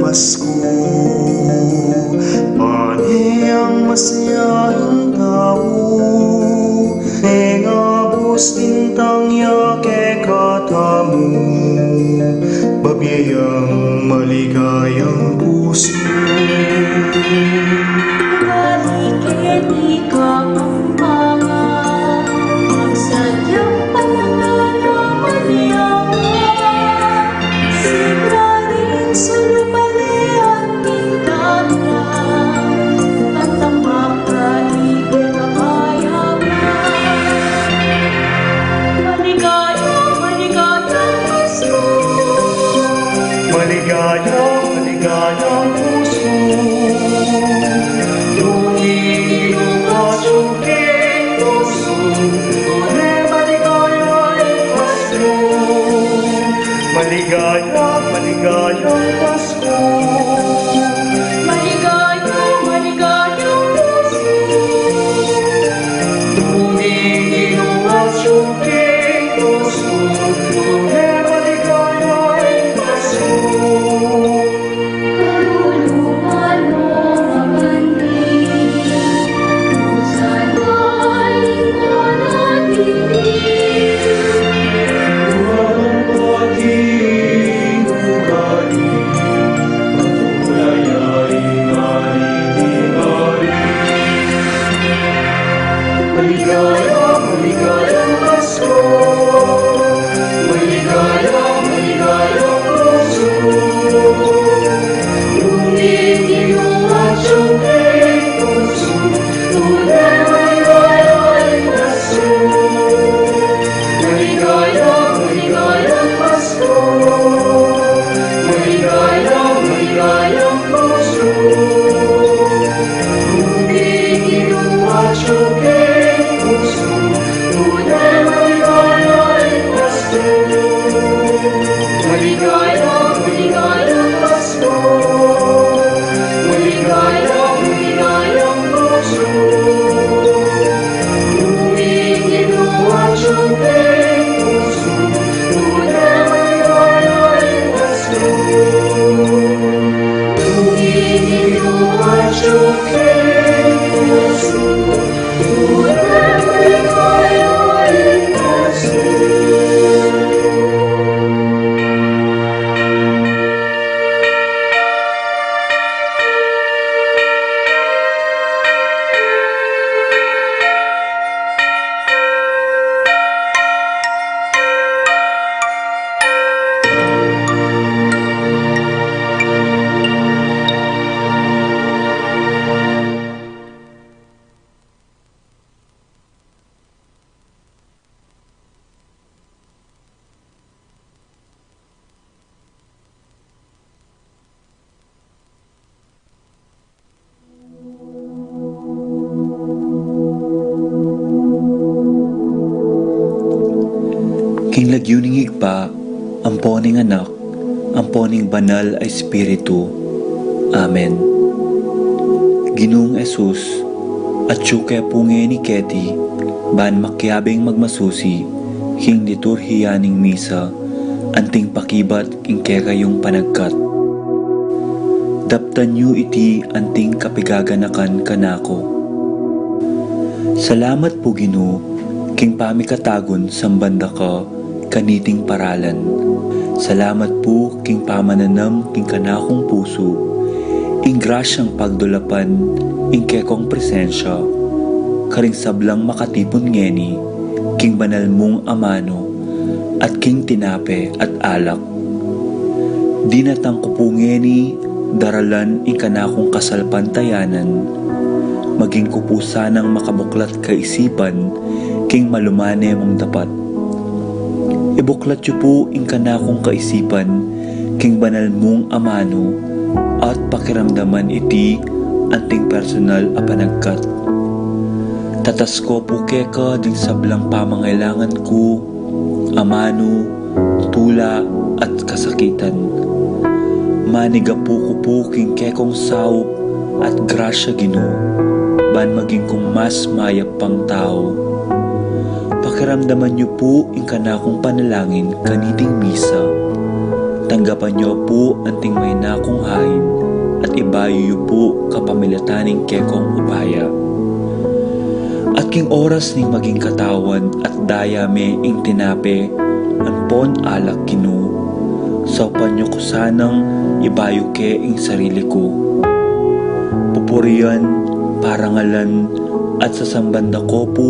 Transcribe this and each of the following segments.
Pasko. Pani ang masayahing tao, nengabos tintang yake katamu, babiyang maligayang puso. Balik-ibig ang mga magsadyang pananalaman niya. Sigaring sulubali ang pintana at ang makaibig ang kayaman. Maligayang, maligayang Pasko. Maligayang, maligayang puso. Maligayang, maligayang Pasko. Maligayang, maligayang Pasko. Tumingin at sungking puso, tunay maligayang Pasko. Kaluluwan mo mabanding, kung saan galing mo natinig. Walang pag-ibig ugali, patuloy ay narinig-arig. Maligayang, maligayang Pasko. Maligayang, maligayang puso. Tumingin at sungking puso, tunay maligayang Pasko. Maligayang, maligayang Pasko. Maligayang, maligayang puso. Tumingin at sungking puso, tunay maligayang Pasko. Maligayang, maligayang Pasko. Maligayang, maligayang puso. Tumingin at sungking puso, tunay maligayang Pasko. Tumingin at sungking puso, tunay maligayang Pasko. King lagyuning higpa, amponing anak, amponing banal ay Espiritu. Amen. Ginoong Jesus, at syuke punge ni Keti, ban makyabing magmasusi, king liturhiyaning misa, anting pakibat king kekayong panagkat. Daptan yu iti anting kapigaganakan kanako. Salamat po Ginoo, king pamikatagon sambanda ka, kaniting paralan. Salamat po king pamananam king kanakong puso, ing grasyang pagdulapan, ing kekong presensya, karing sablang makatipon ngeni, king banal mong amano, at king tinape at alak. Dinatang ko po ngeni, daralan ing kanakong kasalpantayanan, maging kupo sanang makabuklat kaisipan, king malumane mong dapat. Ibuklat yu po ing kanakong kaisipan, king banal mong amano, at pakiramdaman iti anting personal a panagkat. Tatas ko po keka ding sablang pamangailangan ko, amano, tula at kasakitan. Maniga po ko po king kekong saup at grasya Ginoo, ban maging kong mas mayap pang tao. Pakiramdaman niyo po ing kanakong panalangin kaniting misa, Tanggapan niyo po ang tingmay na kong hain at ibayo po kapamilataning kekong upaya. At king oras ning maging katawan at daya me ing tinape anpon alak kinu. Saupan niyo ko sanang ibayo ke ing sarili ko. Pupurian, parangalan at sasambanda ko po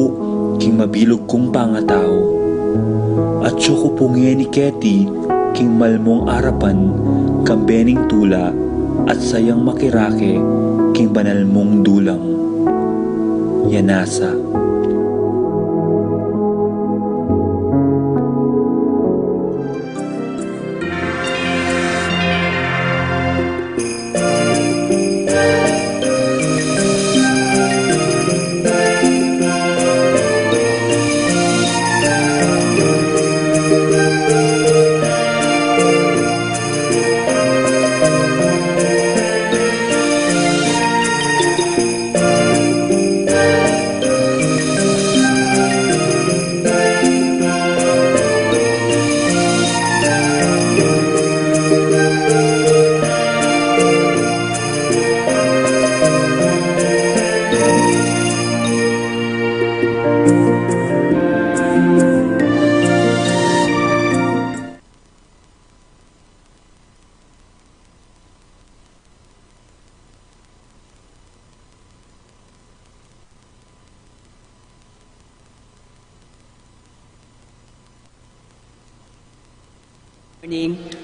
king mabilog kong pangatao. At siyo ko pungye ni Keti king malmong arapan kambening tula at sayang makirake king banal mong dulang. Yanasa.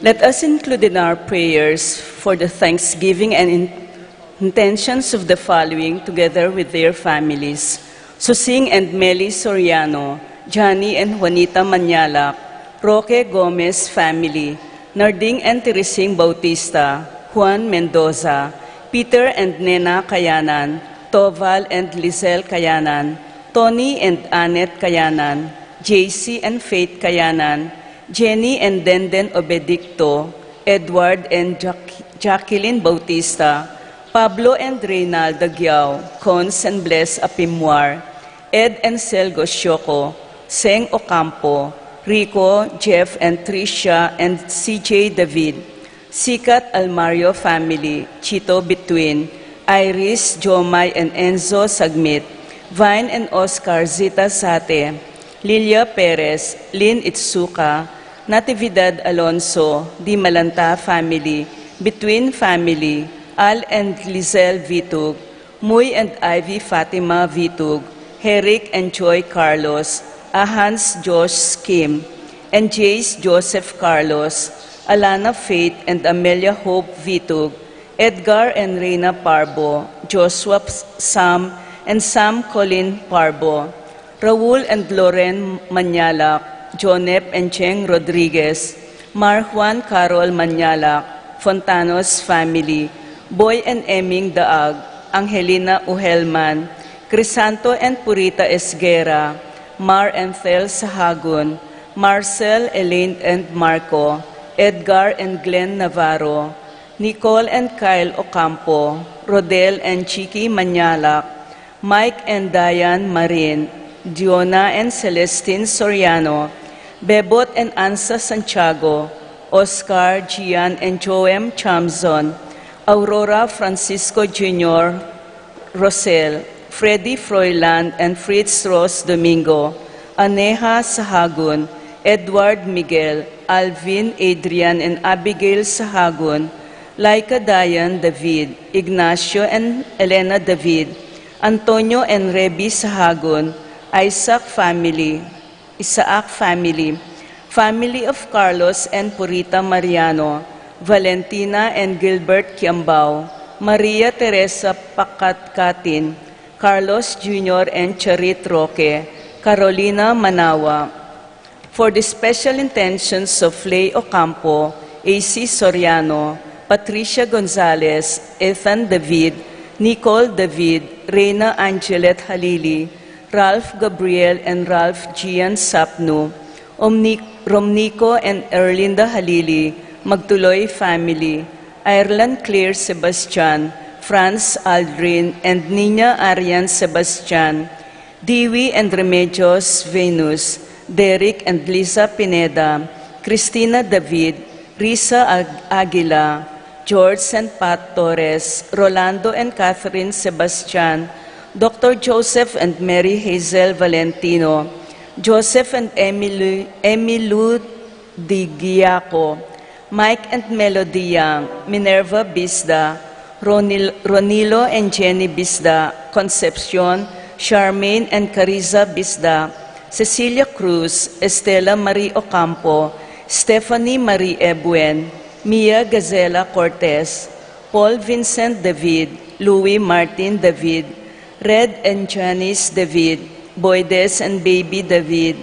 Let us include in our prayers for the thanksgiving and intentions of the following together with their families. Susing and Meli Soriano, Johnny and Juanita Manyalak, Roque Gomez family, Narding and Teresing Bautista, Juan Mendoza, Peter and Nena Kayanan, Toval and Lizelle Kayanan, Tony and Annette Kayanan, JC and Faith Kayanan, Jenny and Denden Obedicto, Edward and Jacqueline Bautista, Pablo and Reynaldo Giao, Cons and Bless Apimwar, Ed and Selgo Sioco, Seng Ocampo, Rico, Jeff and Tricia and CJ David, Sikat Almario family, Chito Between, Iris, Jomay and Enzo Sagmit, Vine and Oscar Zita Sate, Lilia Perez, Lynn Itsuka, Natividad Alonso, Di Malanta family, Between family, Al and Lizelle Vitug, Muy and Ivy Fatima Vitug, Herrick and Joy Carlos, Ahans Josh Kim, and Jace Joseph Carlos, Alana Faith and Amelia Hope Vitug, Edgar and Reina Parbo, Joshua Sam and Sam Colin Parbo, Raul and Loren Manyalak, Jonep and Cheng Rodriguez, Mar Juan Carol Manyalak, Fontanos family, Boy and Eming Daag, Angelina Uhelman, Crisanto and Purita Esguera, Mar and Thel Sahagun, Marcel, Elaine and Marco, Edgar and Glenn Navarro, Nicole and Kyle Ocampo, Rodel and Chiki Manyalak, Mike and Diane Marin, Diona and Celestine Soriano, Bebot and Ansa Santiago, Oscar, Gian and Joem Chamzon, Aurora Francisco Jr., Rosel, Freddy Froiland and Fritz Ross Domingo, Aneha Sahagun, Edward Miguel, Alvin, Adrian and Abigail Sahagun, Laika Dayan David, Ignacio and Elena David, Antonio and Rebi Sahagun, Isaac family, family of Carlos and Purita Mariano, Valentina and Gilbert Kiambao, Maria Teresa Pakatkatin, Carlos Jr. and Charit Roque, Carolina Manawa. For the special intentions of Lay Ocampo, AC Soriano, Patricia Gonzalez, Ethan David, Nicole David, Reina Angelet Halili, Ralph Gabriel and Ralph Gian Sapno, Romnico and Erlinda Halili, Magtuloy family, Ireland Claire Sebastian, Franz Aldrin and Nina Arian Sebastian, Dewey and Remedios Venus, Derek and Lisa Pineda, Cristina David, Risa Aguila, George and Pat Torres, Rolando and Catherine Sebastian, Dr. Joseph and Mary Hazel Valentino, Joseph and Emilu Di Giaco, Mike and Melody Yang, Minerva Bisda, Ronilo and Jenny Bisda, Concepcion, Charmaine and Cariza Bisda, Cecilia Cruz, Estela Marie Ocampo, Stephanie Marie Ebuen, Mia Gazela Cortez, Paul Vincent David, Louis Martin David, Red and Janice David, Boydes and Baby David,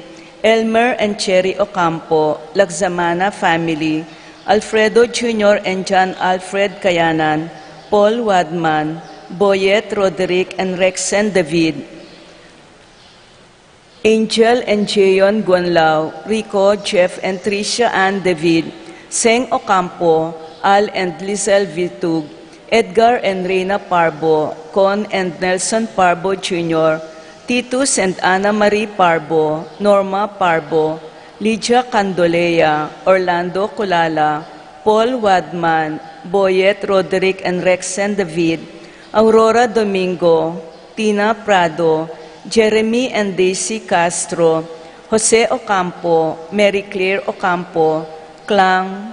Elmer and Cherry Ocampo, Lagzamana family, Alfredo Jr. and John Alfred Kayanan, Paul Wadman, Boyet Roderick and Rexen David, Angel and Jayon Guanlao, Rico, Jeff and Tricia Ann David, Seng Ocampo, Al and Lizelle Vitug, Edgar and Reina Parbo, Con and Nelson Parbo Jr., Titus and Ana Marie Parbo, Norma Parbo, Lydia Candolea, Orlando Kulala, Paul Wadman, Boyet Roderick and Rexen David, Aurora Domingo, Tina Prado, Jeremy and Daisy Castro, Jose Ocampo, Mary Claire Ocampo, Clang,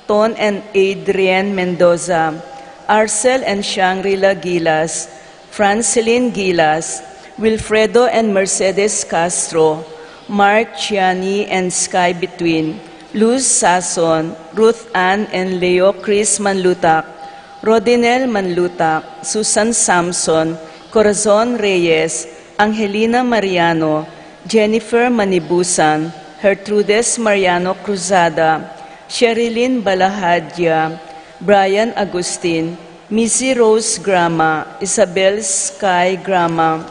Ton and Adrienne Mendoza, Arcel and Shangri-La Gilas, Franceline Gilas, Wilfredo and Mercedes Castro, Mark Chiani and Sky Between, Luz Sason, Ruth Ann and Leo Chris Manlutak, Rodinel Manlutak, Susan Samson, Corazon Reyes, Angelina Mariano, Jennifer Manibusan, Gertrudes Mariano Cruzada, Sherilyn Balahadya, Brian Agustin, Missy Rose Grama, Isabel Sky Grama,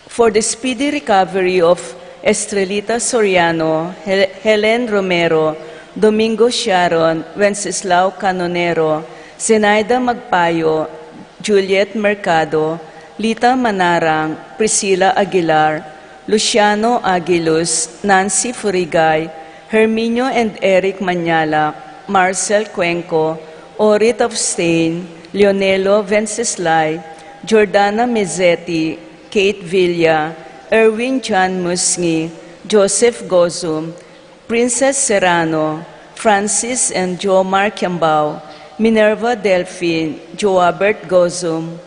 for the speedy recovery of Estrelita Soriano, Helen Romero, Domingo Sharon, Wenceslao Canonero, Zenaida Magpayo, Juliet Mercado, Lita Manarang, Priscilla Aguilar, Luciano Aguiluz, Nancy Furigay, Herminio and Eric Manyala, Marcel Cuenco, Orit of Stain, Leonelo Venceslay, Jordana Mezzetti, Kate Villa, Erwin John Musngi, Joseph Gozum, Princess Serrano, Francis and Jomar Kiambao, Minerva Delphine, Joabert Gozum,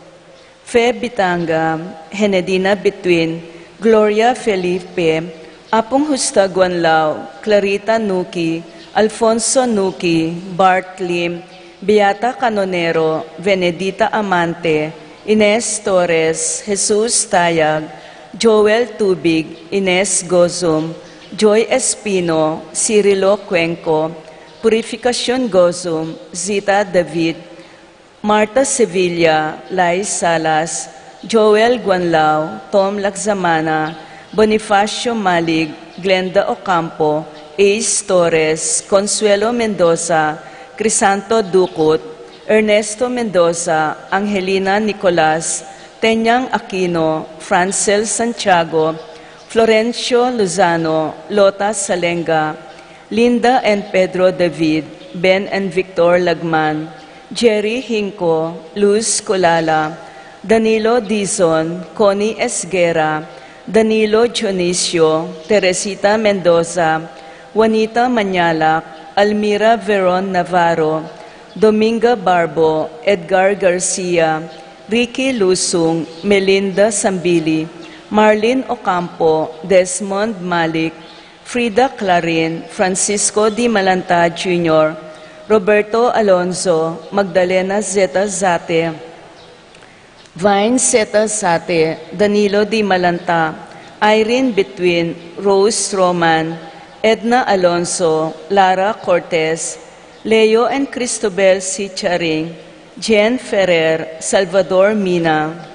Fe Bitanga, Henedina Between, Gloria Felipe, Apong Husta Guanlao, Clarita Nuki, Alfonso Nuki, Bart Lim, Beata Canonero, Venedita Amante, Ines Torres, Jesus Tayag, Joel Tubig, Ines Gozum, Joy Espino, Cirilo Cuenco, Purificación Gozum, Zita David, Marta Sevilla, Lai Salas, Joel Guanlao, Tom Lagzamana, Bonifacio Malig, Glenda Ocampo, Ace Torres, Consuelo Mendoza, Crisanto Ducut, Ernesto Mendoza, Angelina Nicolas, Tenyang Aquino, Francel Santiago, Florencio Lozano, Lota Salenga, Linda and Pedro David, Ben and Victor Lagman, Jerry Hinco, Luz Colala, Danilo Dizon, Connie Esguera, Danilo Dionisio, Teresita Mendoza, Juanita Manyalak, Almira Veron Navarro, Dominga Barbo, Edgar Garcia, Ricky Lusung, Melinda Sambili, Marlene Ocampo, Desmond Malik, Frida Clarin, Francisco Di Malanta Jr., Roberto Alonso, Magdalena Zeta Zate, Vine Zeta Zate, Danilo Di Malanta, Irene Between, Rose Roman, Edna Alonso, Lara Cortez, Leo and Cristobel C. Charing, Jen Ferrer, Salvador Mina,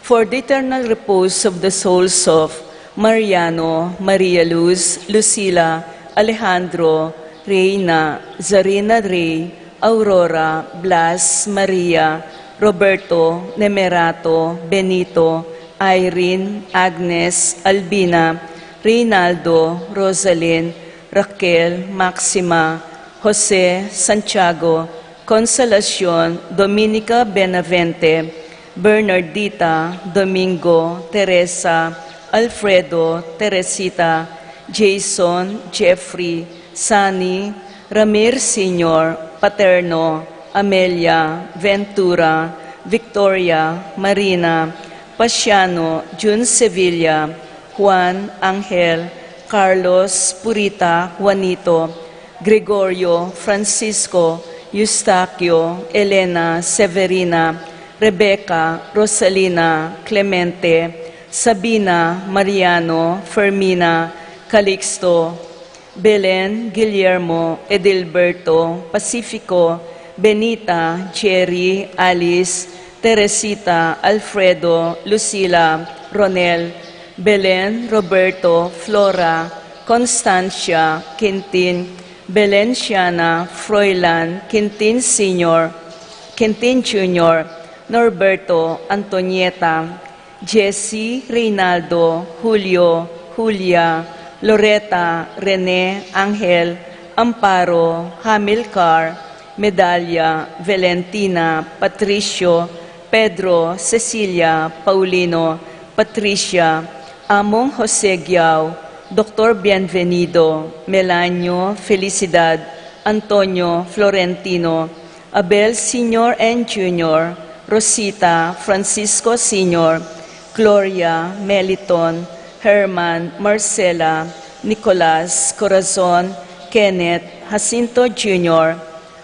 for the eternal repose of the souls of Mariano, Maria Luz, Lucila, Alejandro, Reina, Zarina Rey, Aurora, Blas, Maria, Roberto, Nemerato, Benito, Irene, Agnes, Albina, Reynaldo, Rosalyn, Raquel, Maxima, Jose, Santiago, Consolacion, Dominica Benavente, Bernardita, Domingo, Teresa, Alfredo, Teresita, Jason, Jeffrey, Sani, Ramir Sr., Paterno, Amelia, Ventura, Victoria, Marina, Pasiano, June Sevilla, Juan, Angel, Carlos, Purita, Juanito, Gregorio, Francisco, Eustaquio, Elena, Severina, Rebecca, Rosalina, Clemente, Sabina, Mariano, Fermina, Calixto, Belen, Guillermo, Edilberto, Pacifico, Benita, Jerry, Alice, Teresita, Alfredo, Lucila, Ronel, Belen, Roberto, Flora, Constancia, Quintin, Belenciana, Froilan, Quintin Sr., Quintin Jr., Norberto, Antonieta, Jesse, Reynaldo, Julio, Julia, Loretta, Rene, Angel, Amparo, Hamilcar, Medalla, Valentina, Patricio, Pedro, Cecilia, Paulino, Patricia, Among Jose Giao, Dr. Bienvenido, Melanio, Felicidad, Antonio, Florentino, Abel Sr. and Jr., Rosita, Francisco Sr., Gloria, Meliton, Herman, Marcela, Nicolas, Corazon, Kenneth, Jacinto Jr.,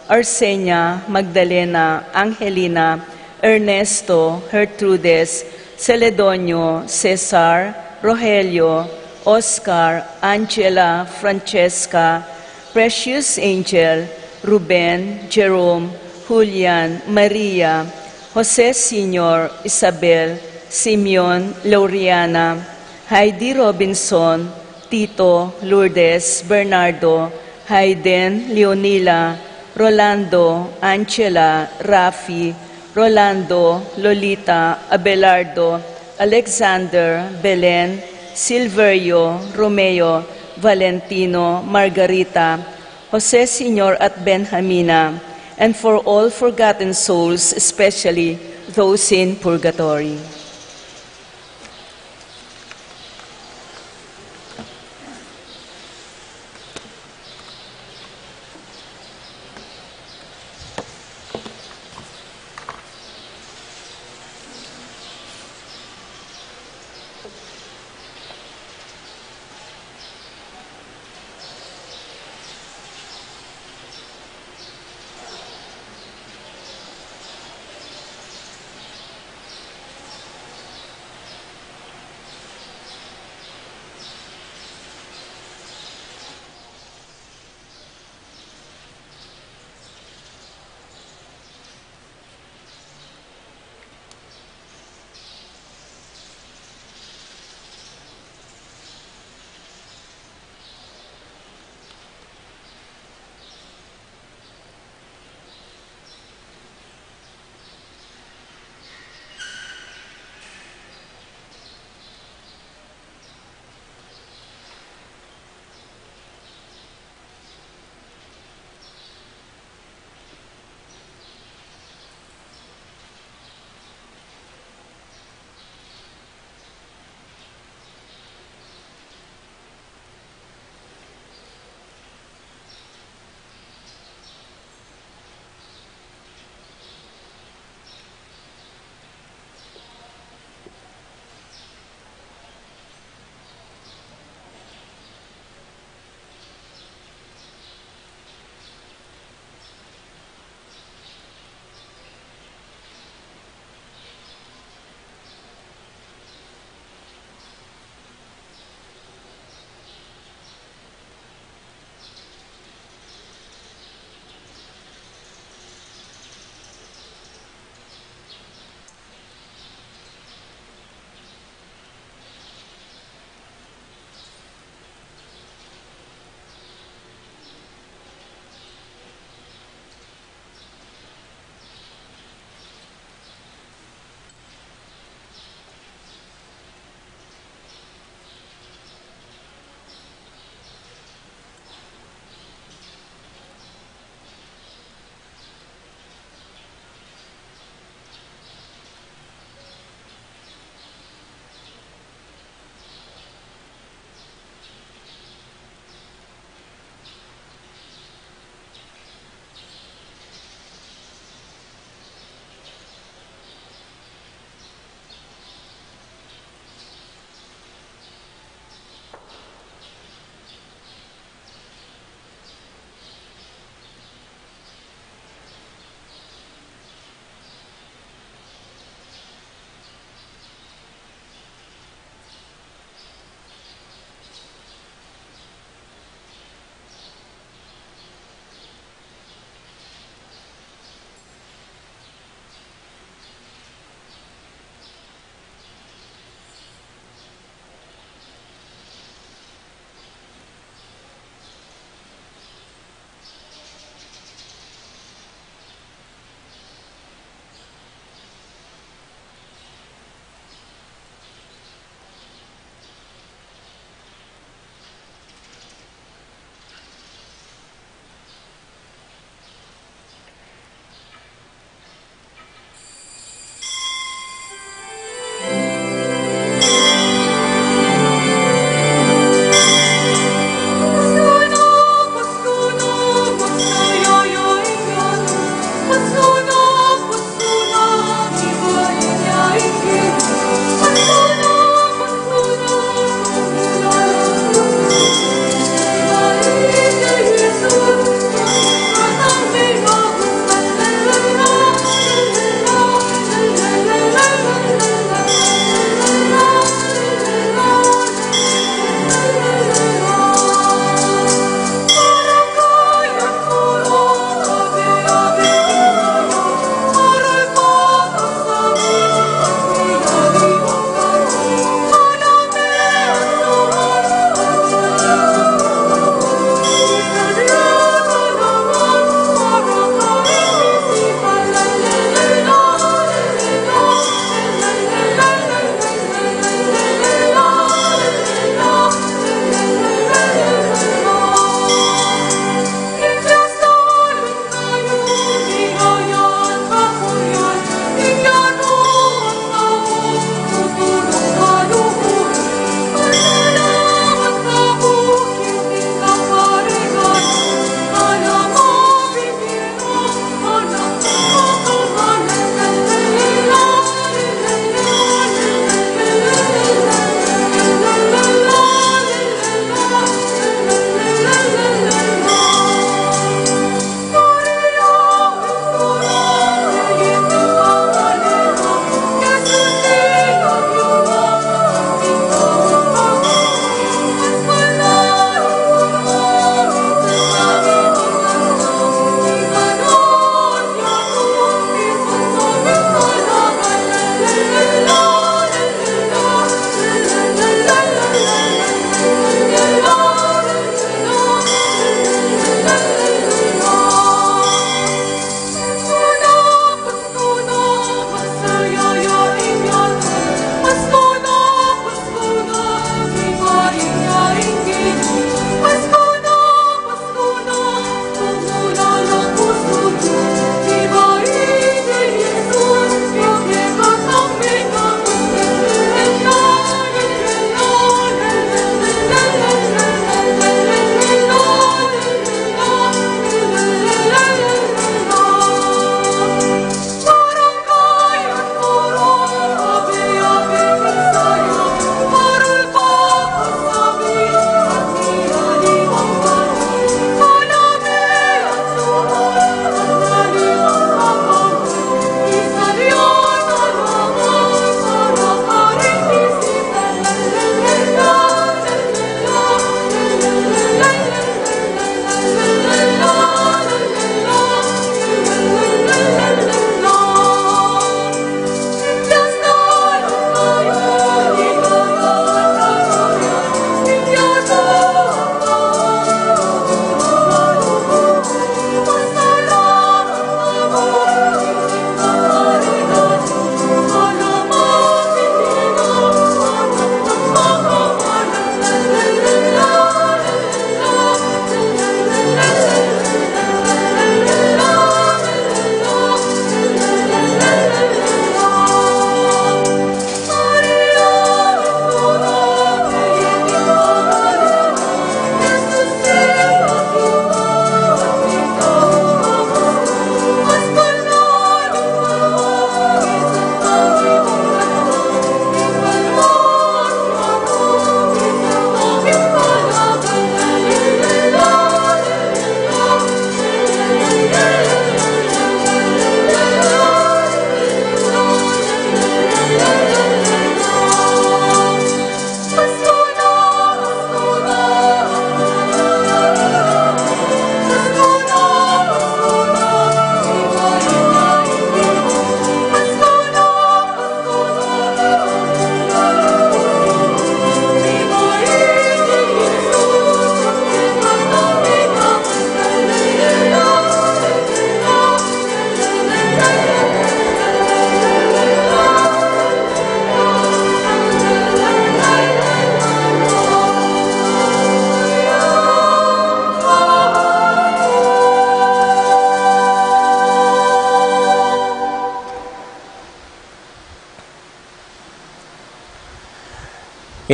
Arsenia, Magdalena, Angelina, Ernesto, Gertrudes, Celedonio, Cesar, Rogelio, Oscar, Angela, Francesca, Precious Angel, Ruben, Jerome, Julian, Maria, Jose Sr., Isabel, Simeon, Lauriana, Heidi Robinson, Tito, Lourdes, Bernardo, Hayden, Leonila, Rolando, Angela, Rafi, Rolando, Lolita, Abelardo, Alexander, Belen, Silverio, Romeo, Valentino, Margarita, Jose Sr. at Benjamina, and for all forgotten souls, especially those in purgatory.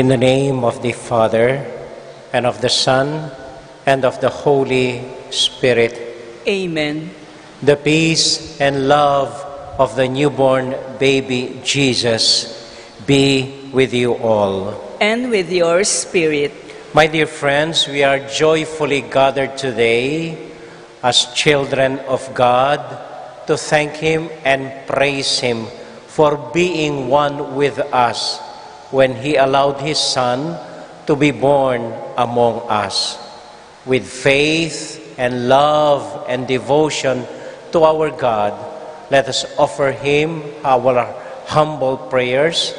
In the name of the Father, and of the Son, and of the Holy Spirit, Amen. the peace and love of the newborn baby Jesus be with you all. And with your spirit. My dear friends, we are joyfully gathered today as children of God to thank Him and praise Him for being one with us when He allowed His Son to be born among us. With faith and love and devotion to our God, let us offer Him our humble prayers,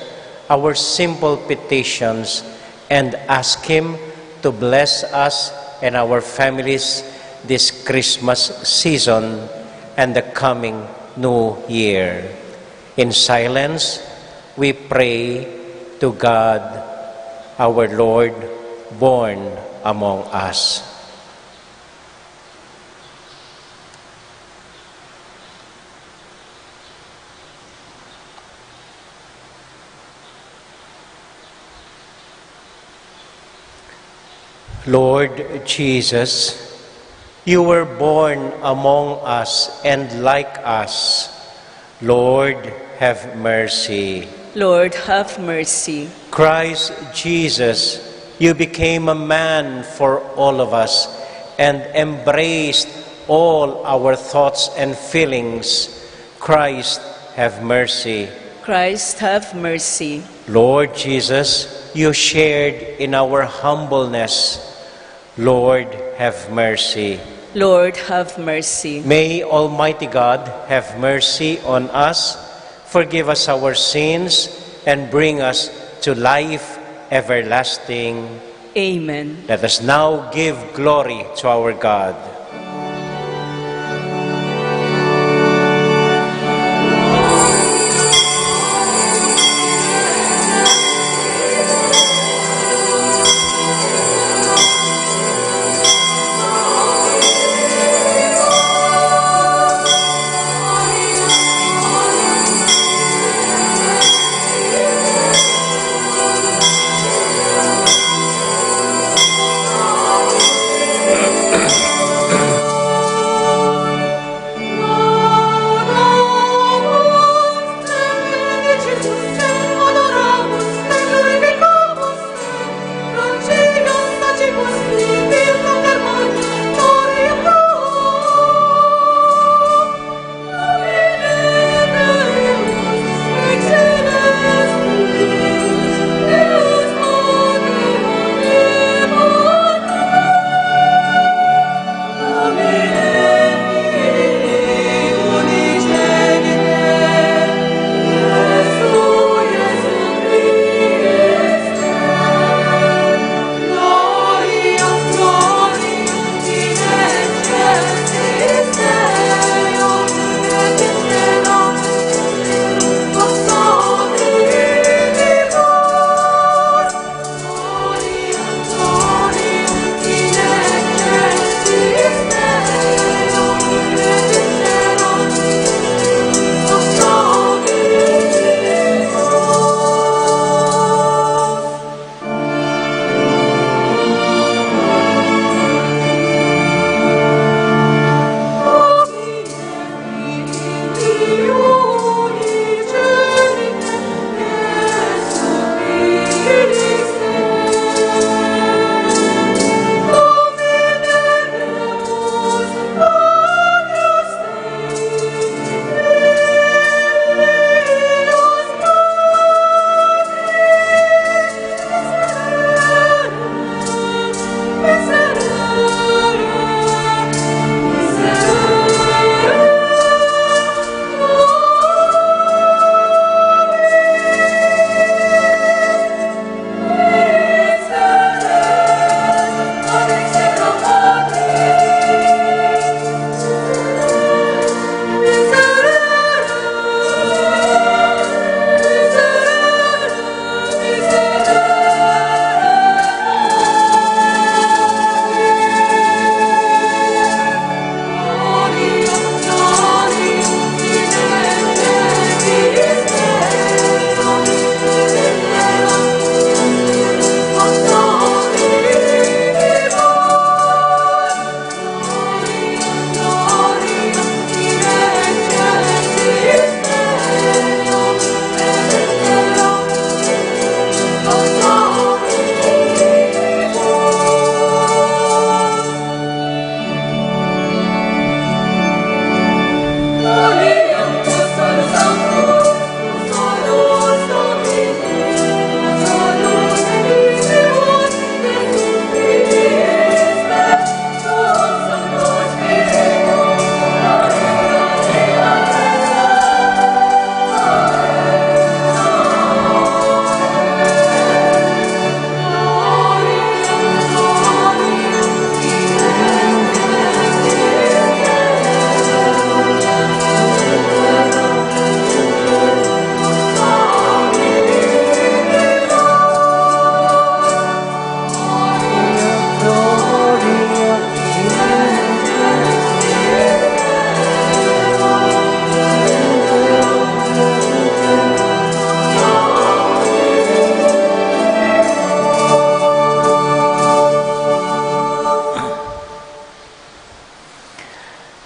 our simple petitions, and ask Him to bless us and our families this Christmas season and the coming New Year. In silence, we pray to God, our Lord, born among us. Lord Jesus, you were born among us and like us. Lord, have mercy. Lord, have mercy. Christ Jesus, you became a man for all of us and embraced all our thoughts and feelings. Christ, have mercy. Christ, have mercy. Lord Jesus, you shared in our humbleness. Lord, have mercy. Lord, have mercy. May Almighty God have mercy on us, forgive us our sins, and bring us to life everlasting. Amen. Let us now give glory to our God.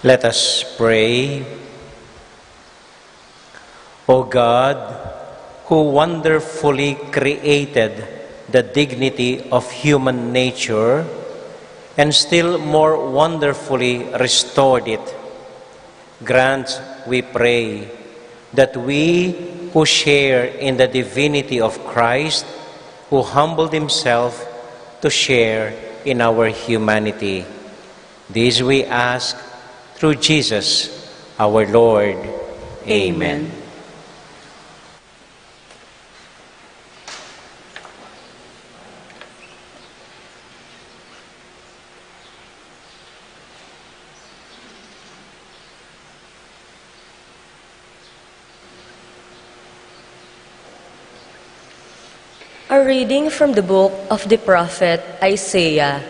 Let us pray. O God, who wonderfully created the dignity of human nature and still more wonderfully restored it, grant, we pray, that we who share in the divinity of Christ, who humbled himself to share in our humanity. This we ask through Jesus our Lord. Amen. A reading from the book of the prophet Isaiah.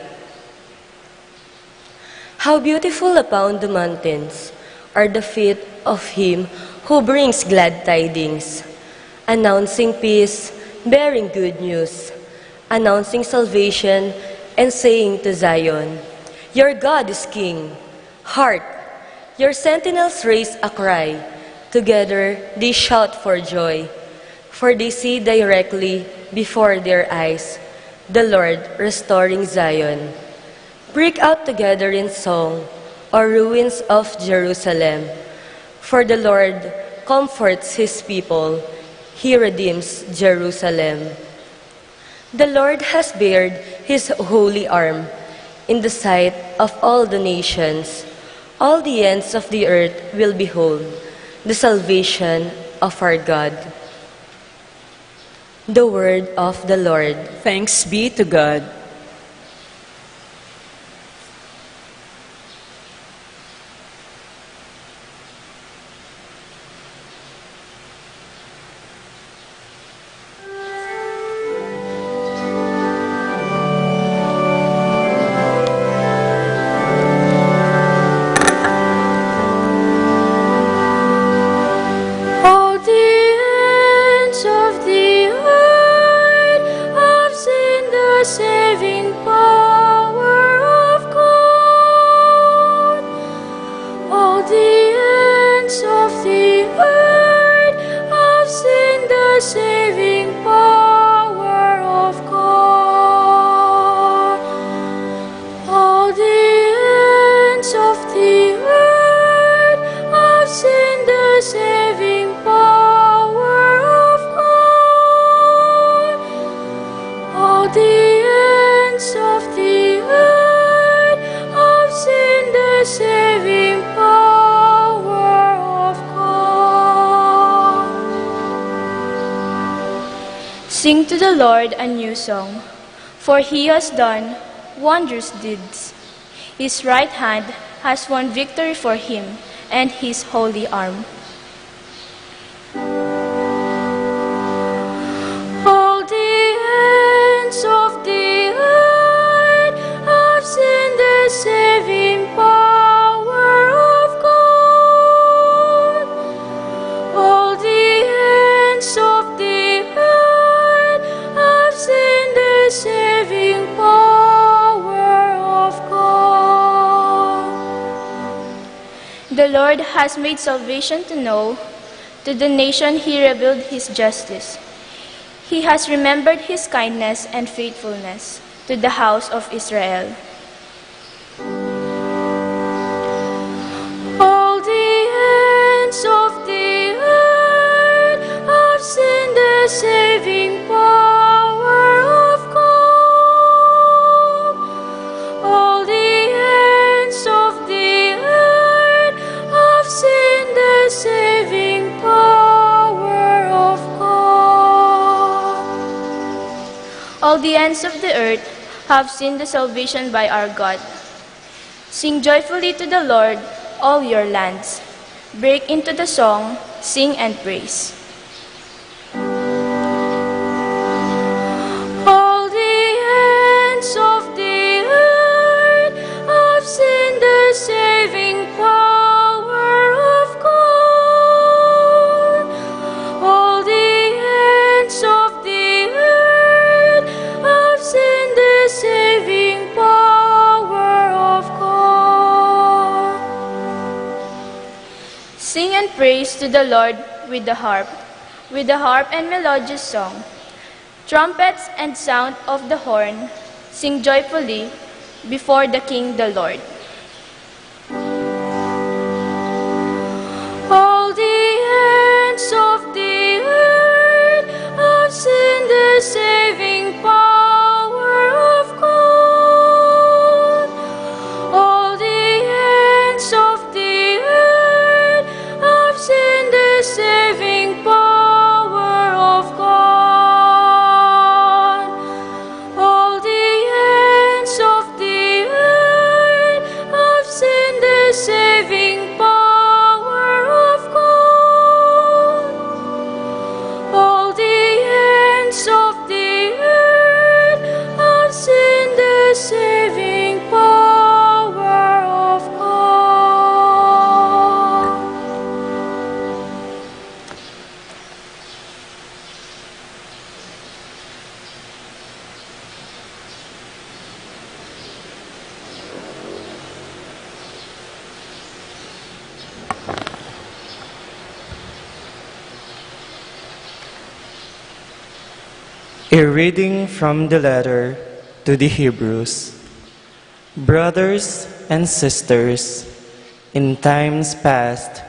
How beautiful upon the mountains are the feet of him who brings glad tidings, announcing peace, bearing good news, announcing salvation, and saying to Zion, "Your God is King." Hark! Your sentinels raise a cry. Together they shout for joy, for they see directly before their eyes the Lord restoring Zion. Break out together in song, O ruins of Jerusalem, for the Lord comforts his people. He redeems Jerusalem. The Lord has bared his holy arm in the sight of all the nations. All the ends of the earth will behold the salvation of our God. The word of the Lord. Thanks be to God. All the ends of the earth have seen the saving power of God. All the ends of the earth have seen the saving power of God. All the ends of the earth have seen the saving power of God. All the ends of the earth have seen the saving power of God. Sing to the Lord a new song, for he has done wondrous deeds. His right hand has won victory for him, and his holy arm. All the ends of the earth have seen the saving power of God. All the ends of the earth have seen the saving power of God. The Lord has made salvation to know. To the nation he revealed his justice. He has remembered his kindness and faithfulness to the house of Israel. All the ends of the earth have seen the saving power of God. All the ends of the earth have seen the saving power of God. All the ends of the earth have seen the salvation by our God. Sing joyfully to the Lord, all your lands. Break into the song, sing and praise. All the ends of the earth have seen the saving power of God. All the ends of the earth have seen the saving power of God. praise to the Lord with the harp and melodious song. Trumpets and sound of the horn, sing joyfully before the King the Lord. All the ends of the earth have seen the saving power of God. All the ends of the earth have seen the saving power of God. All the ends of the earth have seen the saving power of God. All the ends of the earth have seen the saving power of God. A reading from the letter to the Hebrews. Brothers and sisters, in times past,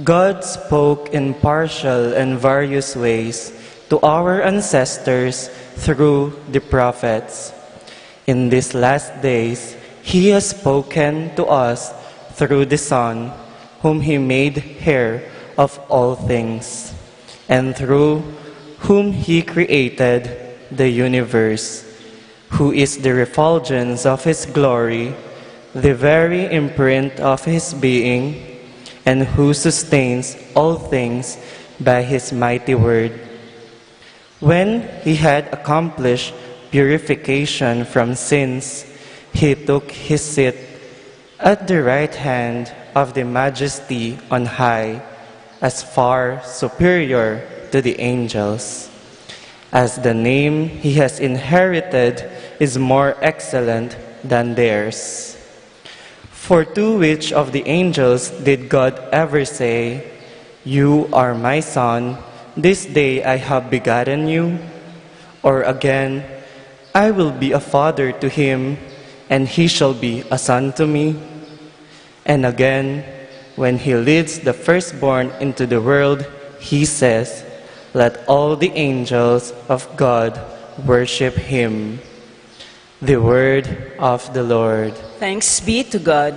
God spoke in partial and various ways to our ancestors through the prophets. In these last days, He has spoken to us through the Son, whom He made heir of all things, and through whom He created the universe, who is the refulgence of His glory, the very imprint of His being, and who sustains all things by His mighty word. When He had accomplished purification from sins, He took His seat at the right hand of the Majesty on high, as far superior to the angels, as the name He has inherited is more excellent than theirs. For to which of the angels did God ever say, "You are my Son, this day I have begotten you"? Or again, "I will be a father to him, and he shall be a son to me"? And again, when He leads the firstborn into the world, He says, "Let all the angels of God worship Him." The word of the Lord. Thanks be to God.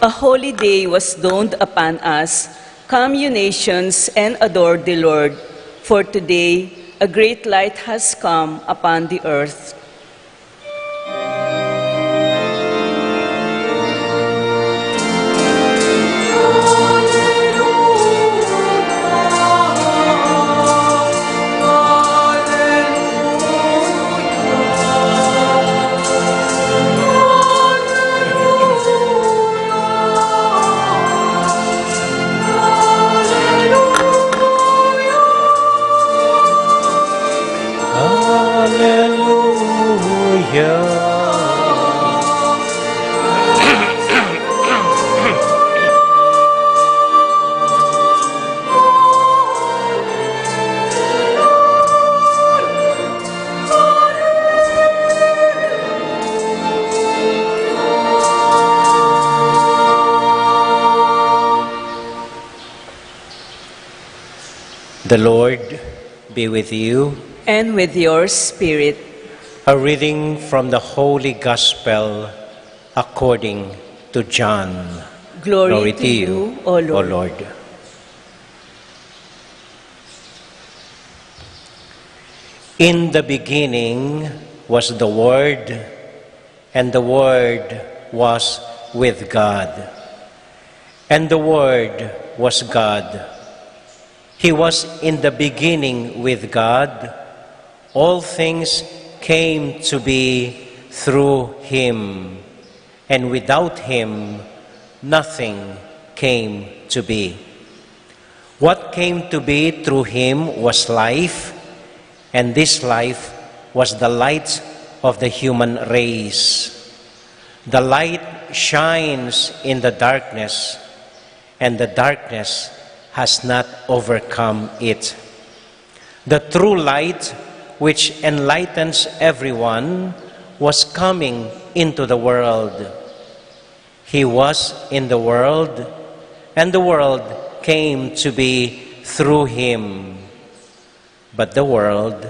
A holy day was dawned upon us. Come, you nations, and adore the Lord. For today, a great light has come upon the earth. The Lord be with you. and with your spirit. A reading from the Holy Gospel according to John. Glory to you, O O Lord. Lord. In the beginning was the Word, and the Word was with God. And the Word was God. He was in the beginning with God. All things came to be through Him, and without Him, nothing came to be. What came to be through Him was life, and this life was the light of the human race. The light shines in the darkness, and the darkness has not overcome it. The true light, which enlightens everyone, was coming into the world. He was in the world, and the world came to be through Him. But the world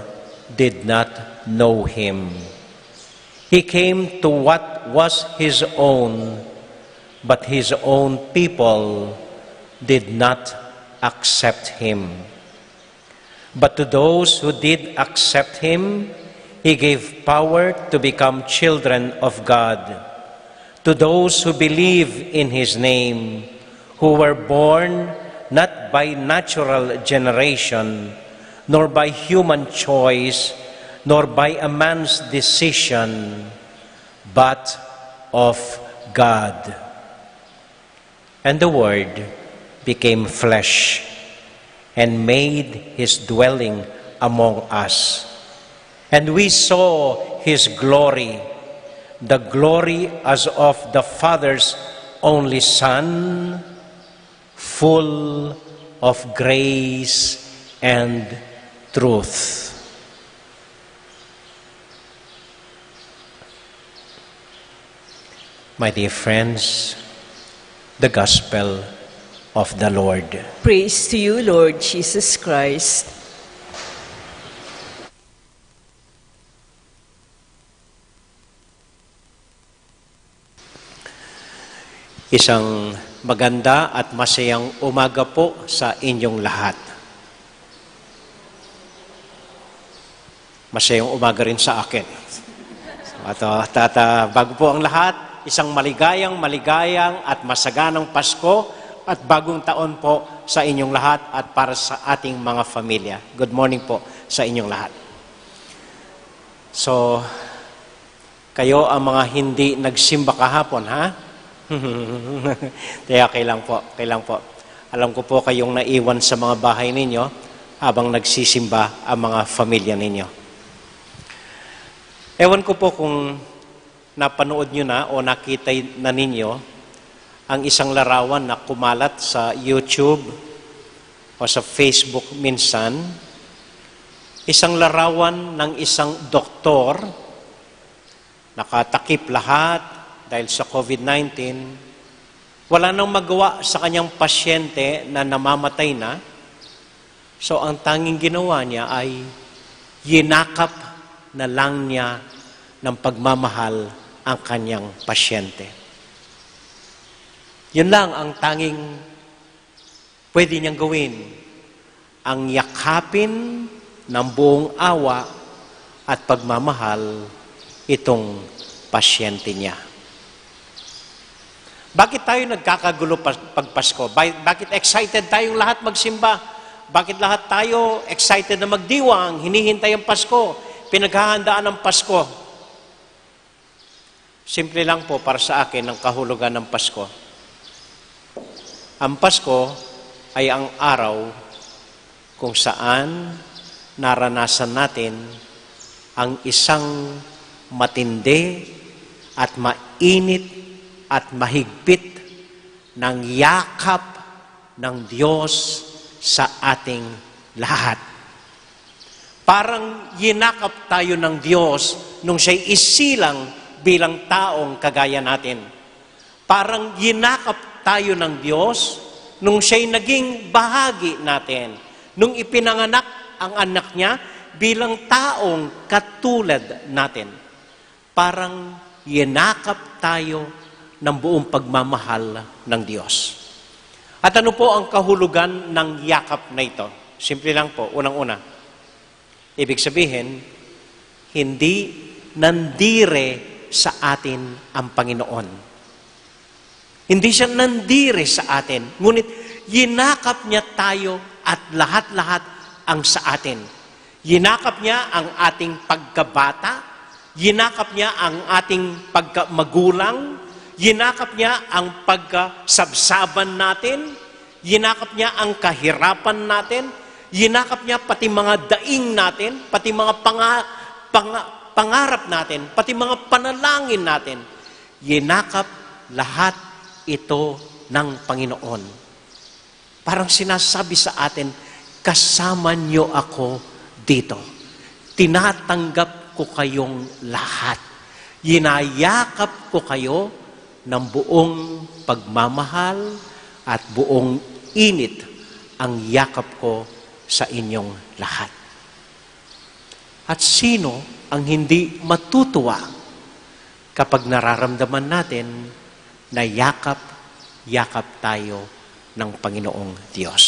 did not know Him. He came to what was His own, but His own people did not accept Him. But to those who did accept Him, He gave power to become children of God. To those who believe in His name, who were born not by natural generation, nor by human choice, nor by a man's decision, but of God. And the Word became flesh and made His dwelling among us. And we saw His glory, the glory as of the Father's only Son, full of grace and truth. My dear friends, the Gospel of the Lord. Praise to you, Lord Jesus Christ. Isang maganda at masayang umaga po sa inyong lahat. Masayang umaga rin sa akin. Bago po ang lahat, isang maligayang at masaganang Pasko at bagong taon po sa inyong lahat at para sa ating mga pamilya. Good morning po sa inyong lahat. So, kayo ang mga hindi nagsimba kahapon, ha? Kaya kailang po. Alam ko po kayong naiwan sa mga bahay ninyo habang nagsisimba ang mga pamilya ninyo. Ewan ko po kung napanood nyo na o nakita na ninyo ang isang larawan na kumalat sa YouTube o sa Facebook minsan. Isang larawan ng isang doktor, nakatakip lahat dahil sa COVID-19, wala nang magawa sa kanyang pasyente na namamatay na. So ang tanging ginawa niya ay yinakap na lang niya ng pagmamahal ang kanyang pasyente. Yun lang ang tanging pwede niyang gawin. Ang yakapin ng buong awa at pagmamahal itong pasyente niya. Bakit tayo nagkakagulo pag Pasko? Bakit excited tayong lahat magsimba? Bakit lahat tayo excited na magdiwang, hinihintay ang Pasko, pinaghahandaan ang Pasko? Simple lang po para sa akin ang kahulugan ng Pasko. Ang Pasko ay ang araw kung saan naranasan natin ang isang matindi at mainit at mahigpit ng yakap ng Diyos sa ating lahat. Parang yinakap tayo ng Diyos nung siya'y isilang bilang taong kagaya natin. Parang yinakap tayo ng Diyos nung siya'y naging bahagi natin. Nung ipinanganak ang anak niya, bilang taong katulad natin. Parang yinakap tayo ng buong pagmamahal ng Diyos. At ano po ang kahulugan ng yakap na ito? Simple lang po, unang-una. Ibig sabihin, hindi nandire sa atin ang Panginoon. Hindi siya nandire sa atin, ngunit yinakap niya tayo at lahat-lahat ang sa atin. Yinakap niya ang ating pagkabata, yinakap niya ang ating pagkamagulang, yinakap niya ang pagkasabsaban natin, yinakap niya ang kahirapan natin, yinakap niya pati mga daing natin, pati mga pangarap natin, pati mga panalangin natin. Yinakap lahat ito ng Panginoon. Parang sinasabi sa atin, kasama niyo ako dito. Tinatanggap ko kayong lahat. Yinayakap ko kayo ng buong pagmamahal at buong init ang yakap ko sa inyong lahat. At sino ang hindi matutuwa kapag nararamdaman natin na yakap tayo ng Panginoong Diyos?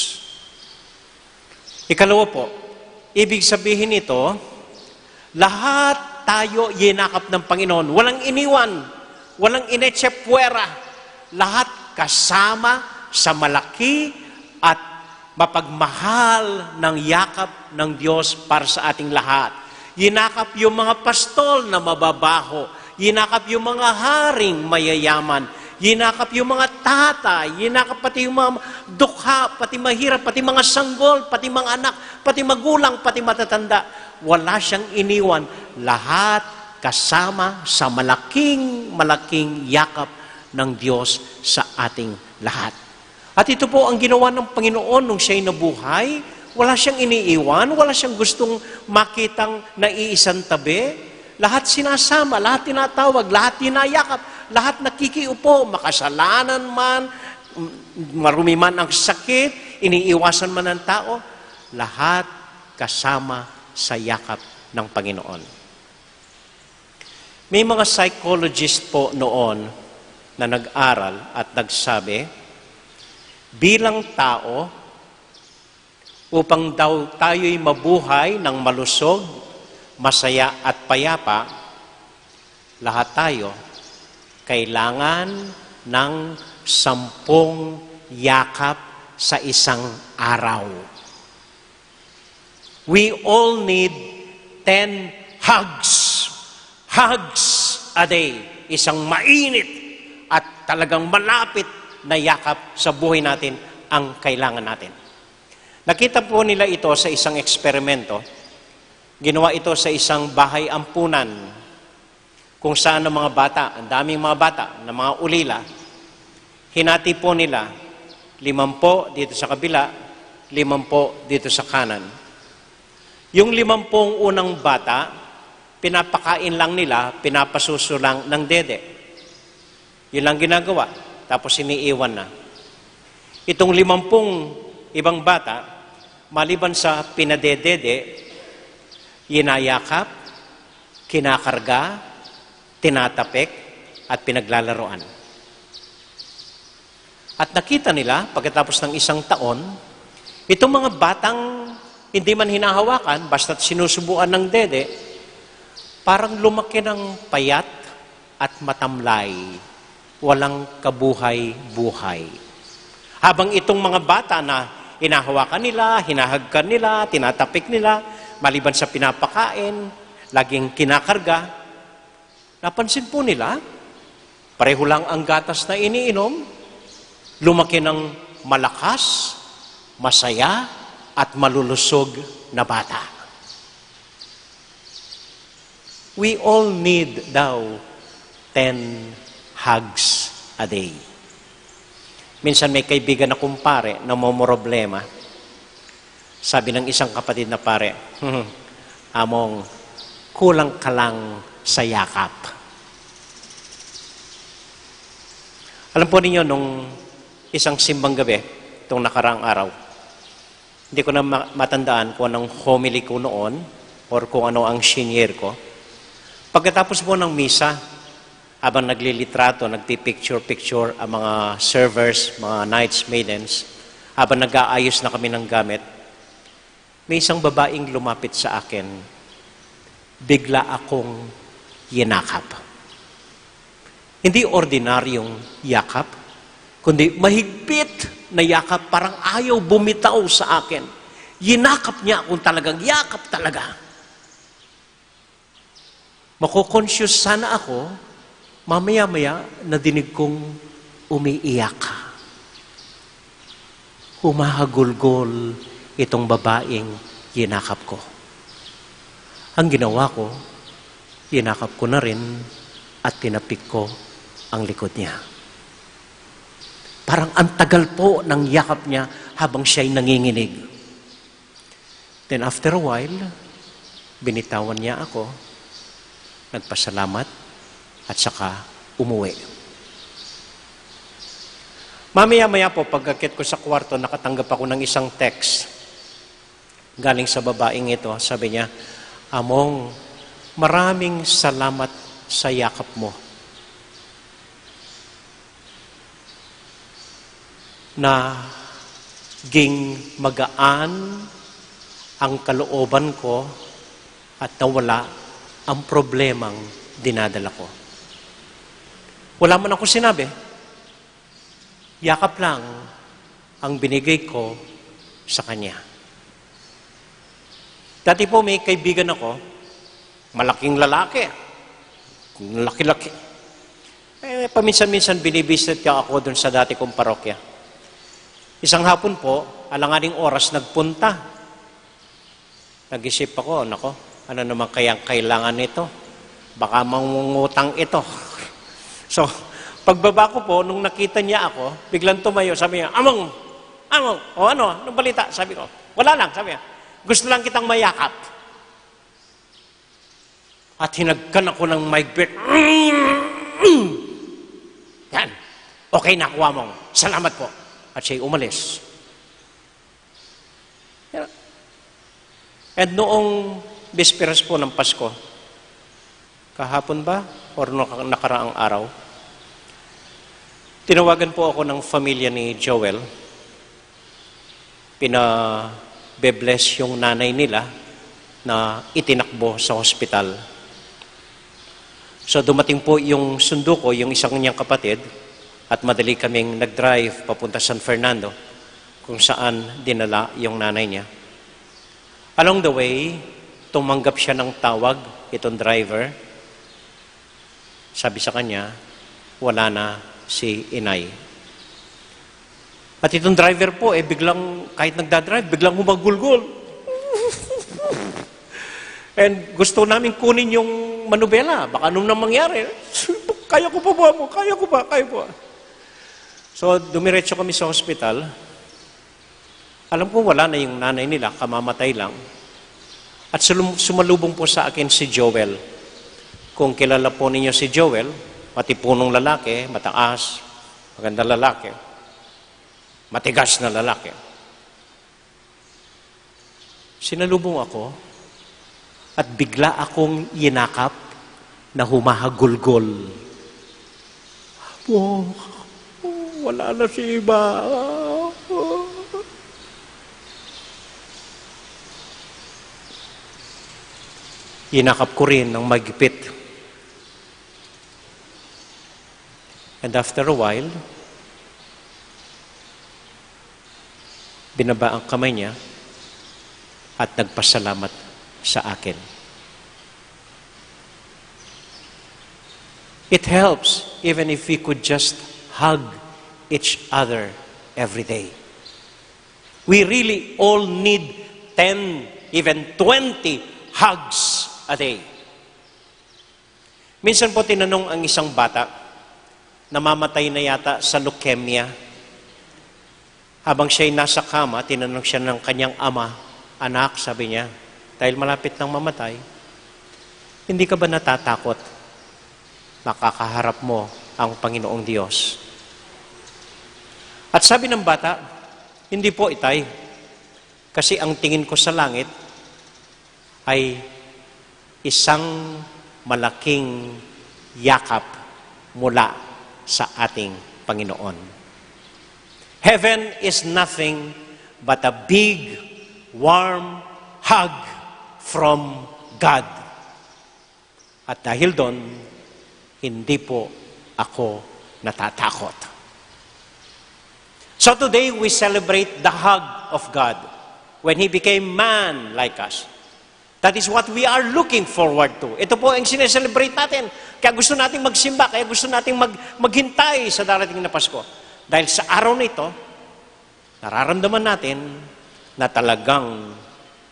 Ikalawa po, ibig sabihin nito, lahat tayo yinakap ng Panginoon. Walang iniwan, walang inetsepwera. Lahat kasama sa malaki at mapagmahal ng yakap ng Diyos para sa ating lahat. Yinakap yung mga pastol na mababaho. Yinakap yung mga haring mayayaman. Yinakap yung mga tatay. Yinakap pati yung mga dukha, pati mahirap, pati mga sanggol, pati mga anak, pati magulang, pati matatanda. Wala siyang iniwan. Lahat kasama sa malaking yakap ng Diyos sa ating lahat. At ito po ang ginawa ng Panginoon nung siya'y nabuhay. Wala siyang iniiwan, wala siyang gustong makitang naiisang tabi. Lahat sinasama, lahat tinatawag, lahat tinayakap, lahat nakikiupo, makasalanan man, marumi man ang sakit, iniiwasan man ng tao, lahat kasama sa yakap ng Panginoon. May mga psychologist po noon na nag-aral at nagsabi, bilang tao, upang daw tayo'y mabuhay ng malusog, masaya at payapa, lahat tayo kailangan ng 10 yakap sa isang araw. We all need 10 hugs. Hugs a day. Isang mainit at talagang malapit na yakap sa buhay natin ang kailangan natin. Nakita po nila ito sa isang eksperimento. Ginawa ito sa isang bahay ampunan kung saan ang mga bata, ang daming mga bata, na mga ulila, hinati po nila 50 dito sa kabila, 50 dito sa kanan. Yung 50 unang bata, pinapakain lang nila, pinapasuso lang ng dede. Yun lang ginagawa. Tapos iniiwan na. Itong 50 ibang bata, maliban sa pinadedede, yinayakap, kinakarga, tinatapik, at pinaglalaroan. At nakita nila, pagkatapos ng 1 taon, itong mga batang hindi man hinahawakan, basta't sinusubuan ng dede, parang lumaki ng payat at matamlay, walang kabuhay-buhay. Habang itong mga bata na hinahawakan nila, hinahagkan nila, tinatapik nila, maliban sa pinapakain, laging kinakarga, napansin po nila, pareho lang ang gatas na iniinom, lumaki ng malakas, masaya, at malulusog na bata. We all need daw 10 hugs a day. Minsan may kaibigan na kumpare na problema. Sabi ng isang kapatid na pare, Among, kulang ka lang sa yakap. Alam po ninyo, nung isang simbang gabi, itong nakaraang araw, hindi ko na matandaan kung anong homily ko noon, or kung ano ang senior ko. Pagkatapos po ng misa, habang naglilitrato, nagpipicture-picture ang mga servers, mga knights, maidens, habang nag-aayos na kami ng gamit, may isang babaeng lumapit sa akin. Bigla akong yinakap. Hindi ordinaryong yakap, kundi mahigpit na yakap, parang ayaw bumitaw sa akin. Yinakap niya akong talagang yakap talaga. Makukonsyus sana ako, mamaya-maya nadinig kong umiiyak ka. Humahagulgol itong babaeng yinakap ko. Ang ginawa ko, yinakap ko na rin at tinapik ko ang likod niya. Parang ang tagal po ng yakap niya habang siya'y nanginginig. Then after a while, binitawan niya ako, nagpasalamat, at saka umuwi. Mamaya-maya po, pagkakit ko sa kwarto, nakatanggap ako ng isang text. Galing sa babaeng ito, sabi niya, Among, maraming salamat sa yakap mo. Naging magaan ang kalooban ko at nawala ang problemang dinadala ko. Wala man ako sinabi. Yakap lang ang binigay ko sa kanya. Dati po may kaibigan ako, malaking lalaki. Laki-laki. Paminsan-minsan binibisit ka ako dun sa dati kong parokya. Isang hapon po, alanganing oras nagpunta. Nag-isip ako, nako, ano naman kayang kailangan nito? Baka mangungutang ito. So, pagbaba ko po, nung nakita niya ako, biglang tumayo, sabi niya, Among, o ano, anong balita? Sabi ko, wala lang, sabi niya, gusto lang kitang mayakap. At hinagkan ako ng mahigpit. Yan, okay, nakuha mong, salamat po. At siya'y umalis. And noong bisperas po ng Pasko, kahapon ba? Or nakaraang araw? Tinawagan po ako ng pamilya ni Joel. Pinabe-bless yung nanay nila na itinakbo sa hospital. So dumating po yung sundo ko, yung isang niyang kapatid, at madali kaming nag-drive papunta San Fernando, kung saan dinala yung nanay niya. Along the way, tumanggap siya ng tawag, itong driver. Sabi sa kanya, wala na si inay. At itong driver po, biglang, kahit nagdadrive, biglang humagulgol. And gusto namin kunin yung manubela. Baka anong nang mangyari. Kaya ko pa ba mo? Kaya ko ba? Kaya ko ba? So, dumiretso kami sa hospital. Alam ko wala na yung nanay nila, kamamatay lang. At sumalubong po sa akin si Joel. Kung kilala po ninyo si Joel, matipunong lalaki, mataas, maganda lalaki, matigas na lalaki. Sinalubong ako at bigla akong yinakap na humahagulgol. Oh, wala na si iba. Yinakap ko rin ng magipit. And after a while, binaba ang kamay niya at nagpasalamat sa akin. It helps even if we could just hug each other every day. We really all need 10, even 20 hugs a day. Minsan po tinanong ang isang bata, namamatay na yata sa leukemia. Habang siya'y nasa kama, tinanong siya ng kanyang ama, anak, sabi niya, dahil malapit nang mamatay, hindi ka ba natatakot? Makakaharap mo ang Panginoong Diyos. At sabi ng bata, hindi po itay. Kasi ang tingin ko sa langit ay isang malaking yakap mula sa ating Panginoon. Heaven is nothing but a big, warm hug from God. At dahil doon, hindi po ako natatakot. So today, we celebrate the hug of God when He became man like us. That is what we are looking forward to. Ito po ang sineselebrate natin. Kaya gusto nating magsimba, kaya gusto nating maghintay sa darating na Pasko. Dahil sa araw na ito, nararamdaman natin na talagang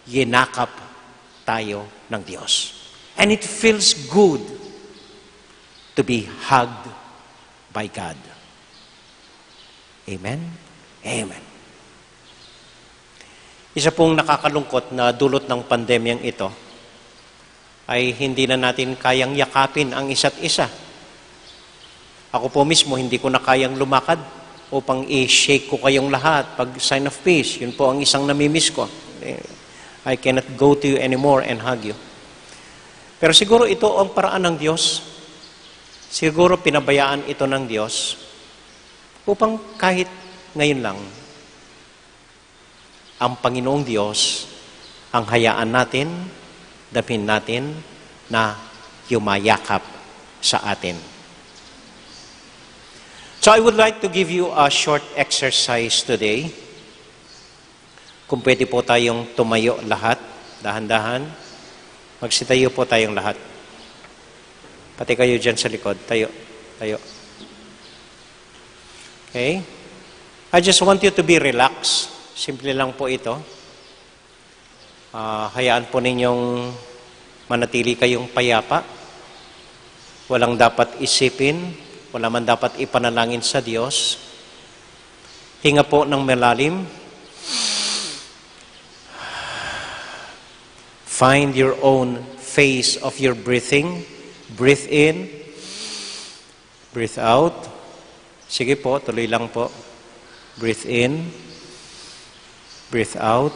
yinakap tayo ng Diyos. And it feels good to be hugged by God. Amen? Amen. Isa pong nakakalungkot na dulot ng pandemyang ito ay hindi na natin kayang yakapin ang isa't isa. Ako po mismo, hindi ko na kayang lumakad upang i-shake ko kayong lahat pag sign of peace. Yun po ang isang namimiss ko. I cannot go to you anymore and hug you. Pero siguro ito ang paraan ng Diyos. Siguro pinabayaan ito ng Diyos upang kahit ngayon lang, ang Panginoong Diyos ang hayaan natin, damhin natin na yumayakap sa atin. So I would like to give you a short exercise today. Kung pwede po tayong tumayo lahat, dahan-dahan. Magsitayo po tayong lahat. Pati kayo dyan sa likod. Tayo. Okay? I just want you to be relaxed. Simple lang po ito. Hayaan po ninyong manatili kayong payapa. Walang dapat isipin, wala man dapat ipanalangin sa Diyos. Hinga po ng malalim. Find your own phase of your breathing. Breathe in. Breathe out. Sige po, tuloy lang po. Breathe in. Breathe out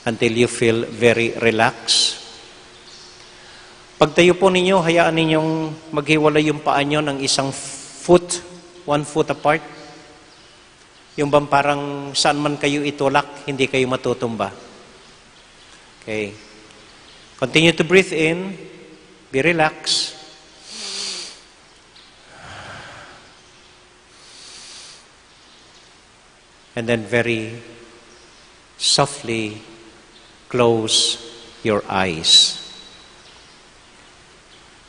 until you feel very relaxed. Pagtayo po ninyo, hayaan ninyong maghiwalay yung paa nyo ng isang foot, 1 foot apart. Yung bang parang saan man kayo itulak, hindi kayo matutumba. Okay. Continue to breathe in. Be relaxed. And then very softly close your eyes.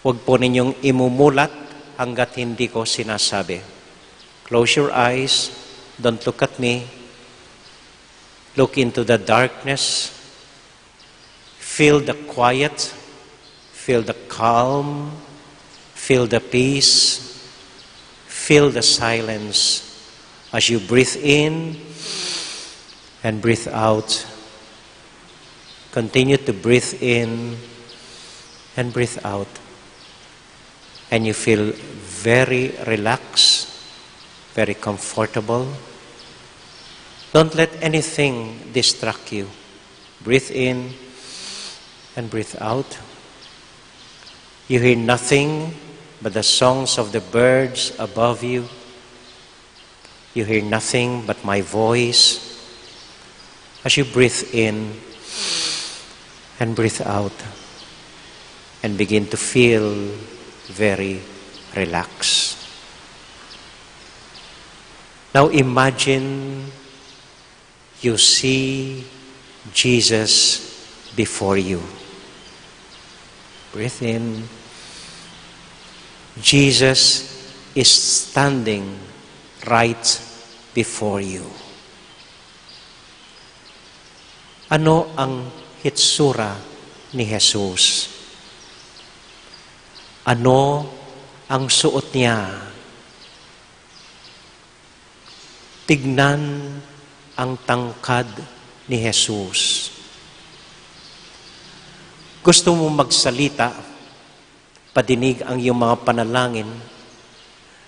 Huwag po ninyong imumulat hanggat hindi ko sinasabi. Close your eyes. Don't look at me. Look into the darkness. Feel the quiet. Feel the calm. Feel the peace. Feel the silence. As you breathe in and breathe out, continue to breathe in and breathe out. And you feel very relaxed, very comfortable. Don't let anything distract you. Breathe in and breathe out. You hear nothing but the songs of the birds above you. You hear nothing but my voice as you breathe in and breathe out and begin to feel very relaxed. Now imagine you see Jesus before you. Breathe in. Jesus is standing right before you. Ano ang hitsura ni Jesus? Ano ang suot niya? Tignan ang tangkad ni Jesus. Gusto mo magsalita, padinig ang iyong mga panalangin,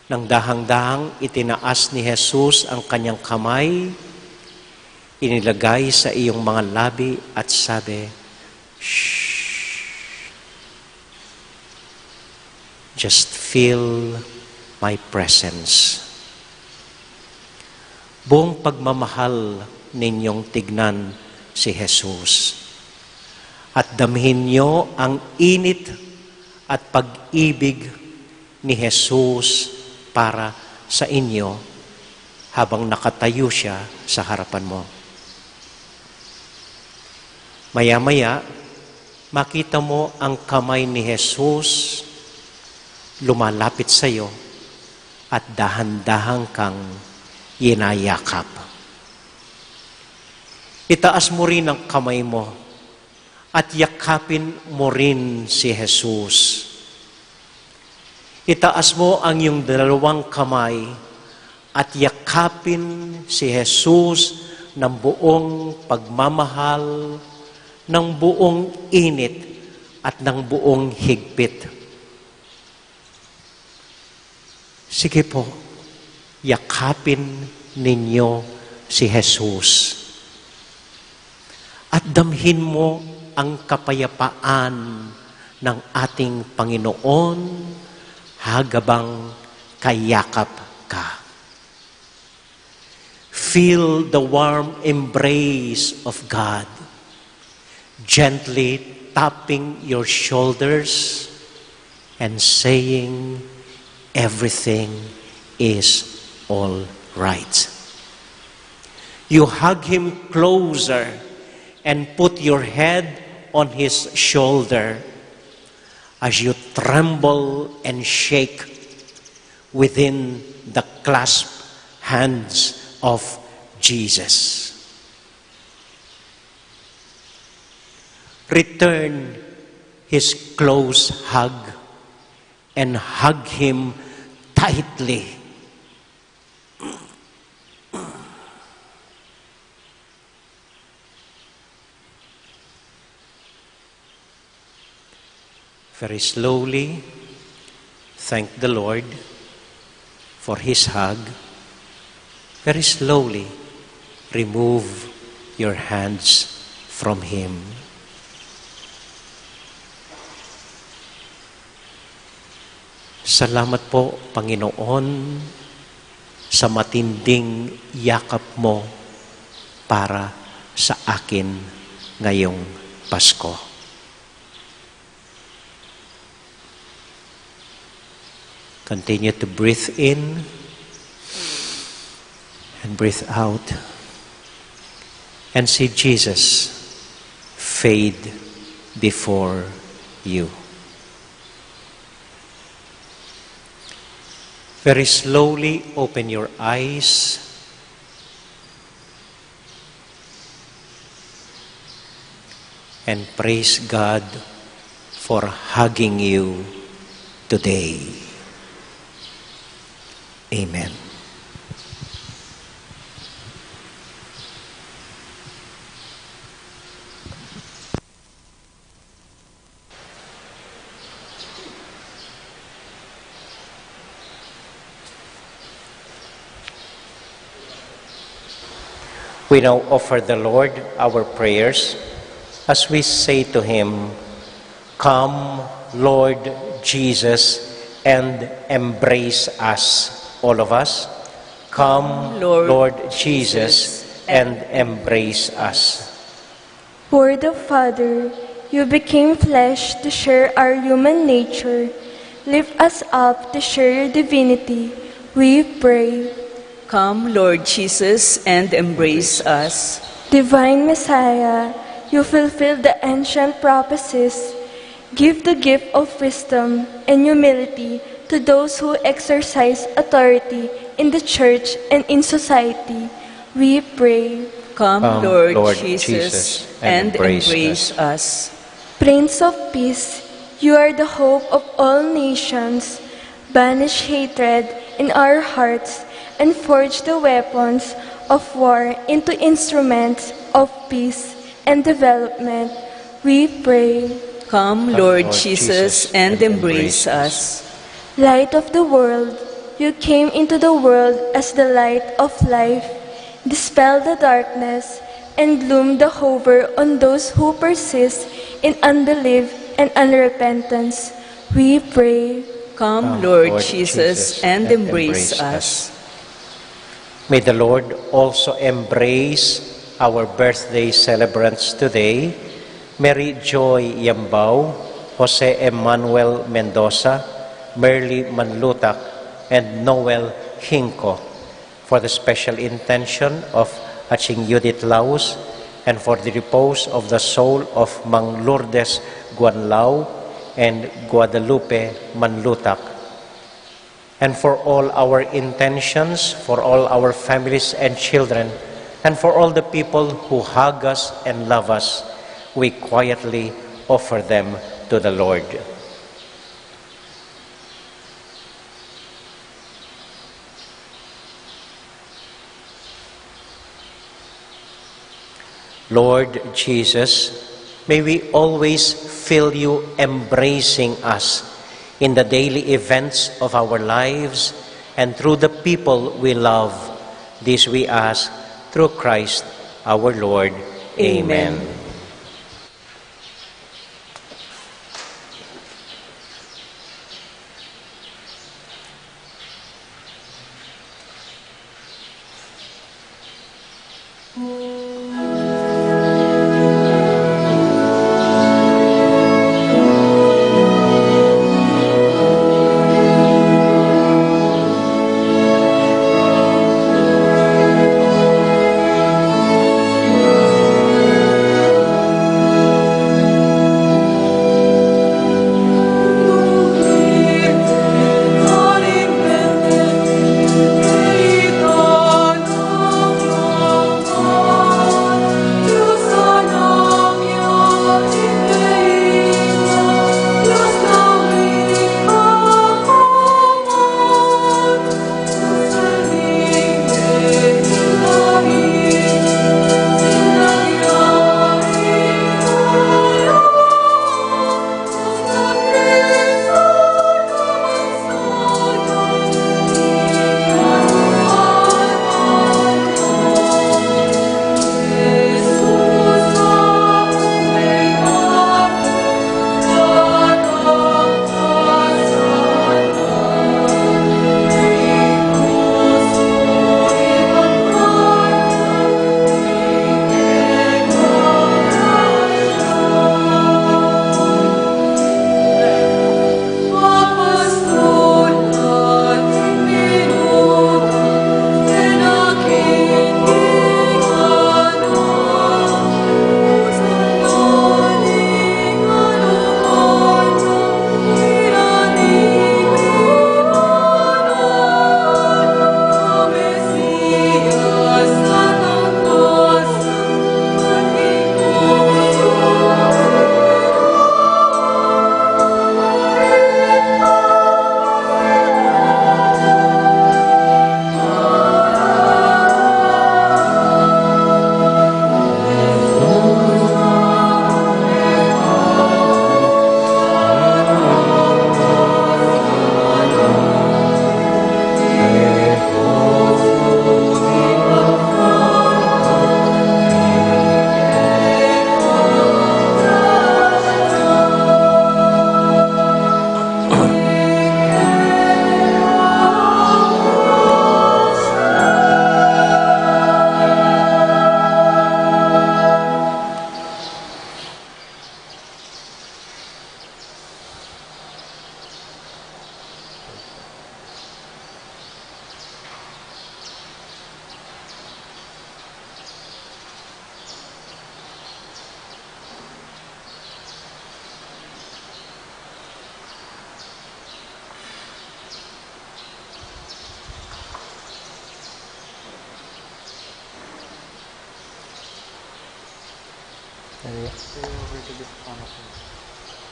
nang dahang-dahang itinaas ni Jesus ang kanyang kamay, inilagay sa iyong mga labi at sabi, "Shh." Just feel my presence. Buong pagmamahal ninyong tignan si Jesus. At damhin niyo ang init at pag-ibig ni Jesus para sa inyo habang nakatayo siya sa harapan mo. Maya-maya, makita mo ang kamay ni Jesus lumalapit sa iyo at dahan-dahang kang yinayakap. Itaas mo rin ang kamay mo at yakapin mo rin si Jesus. Itaas mo ang iyong dalawang kamay at yakapin si Jesus ng buong pagmamahal, ng buong init at ng buong higpit. Sige po, yakapin ninyo si Jesus. At damhin mo ang kapayapaan ng ating Panginoon hagabang kayakap ka. Feel the warm embrace of God, gently tapping your shoulders and saying, everything is all right. You hug Him closer and put your head on His shoulder as you tremble and shake within the clasped hands of Jesus. Return His close hug and hug Him tightly. Very slowly, thank the Lord for His hug. Very slowly, remove your hands from Him. Salamat po, Panginoon, sa matinding yakap mo para sa akin ngayong Pasko. Continue to breathe in and breathe out and see Jesus fade before you. Very slowly open your eyes and praise God for hugging you today. Amen. We now offer the Lord our prayers as we say to Him, "Come, Lord Jesus, and embrace us." All of us, come, Lord Jesus, and embrace us. Word of Father, you became flesh to share our human nature. Lift us up to share your divinity, we pray. Come, Lord Jesus, and embrace us. Divine Messiah, you fulfill the ancient prophecies. Give the gift of wisdom and humility to those who exercise authority in the Church and in society. We pray. Come, Lord Jesus, and embrace us. Prince of Peace, you are the hope of all nations. Banish hatred in our hearts and forge the weapons of war into instruments of peace and development. We pray. Come, Lord Jesus, and embrace us. Light of the world, you came into the world as the light of life. Dispel the darkness and gloom the hover on those who persist in unbelief and unrepentance. We pray. Come, Lord Jesus, and embrace us. May the Lord also embrace our birthday celebrants today, Mary Joy Yambao, Jose Emmanuel Mendoza, Merly Manlutak, and Noel Hinco, for the special intention of Aching Judith Laus, and for the repose of the soul of Mang Lourdes Guanlao and Guadalupe Manlutak, and for all our intentions, for all our families and children, and for all the people who hug us and love us, we quietly offer them to the Lord. Lord Jesus, may we always feel you embracing us in the daily events of our lives and through the people we love. This we ask through Christ our Lord. Amen.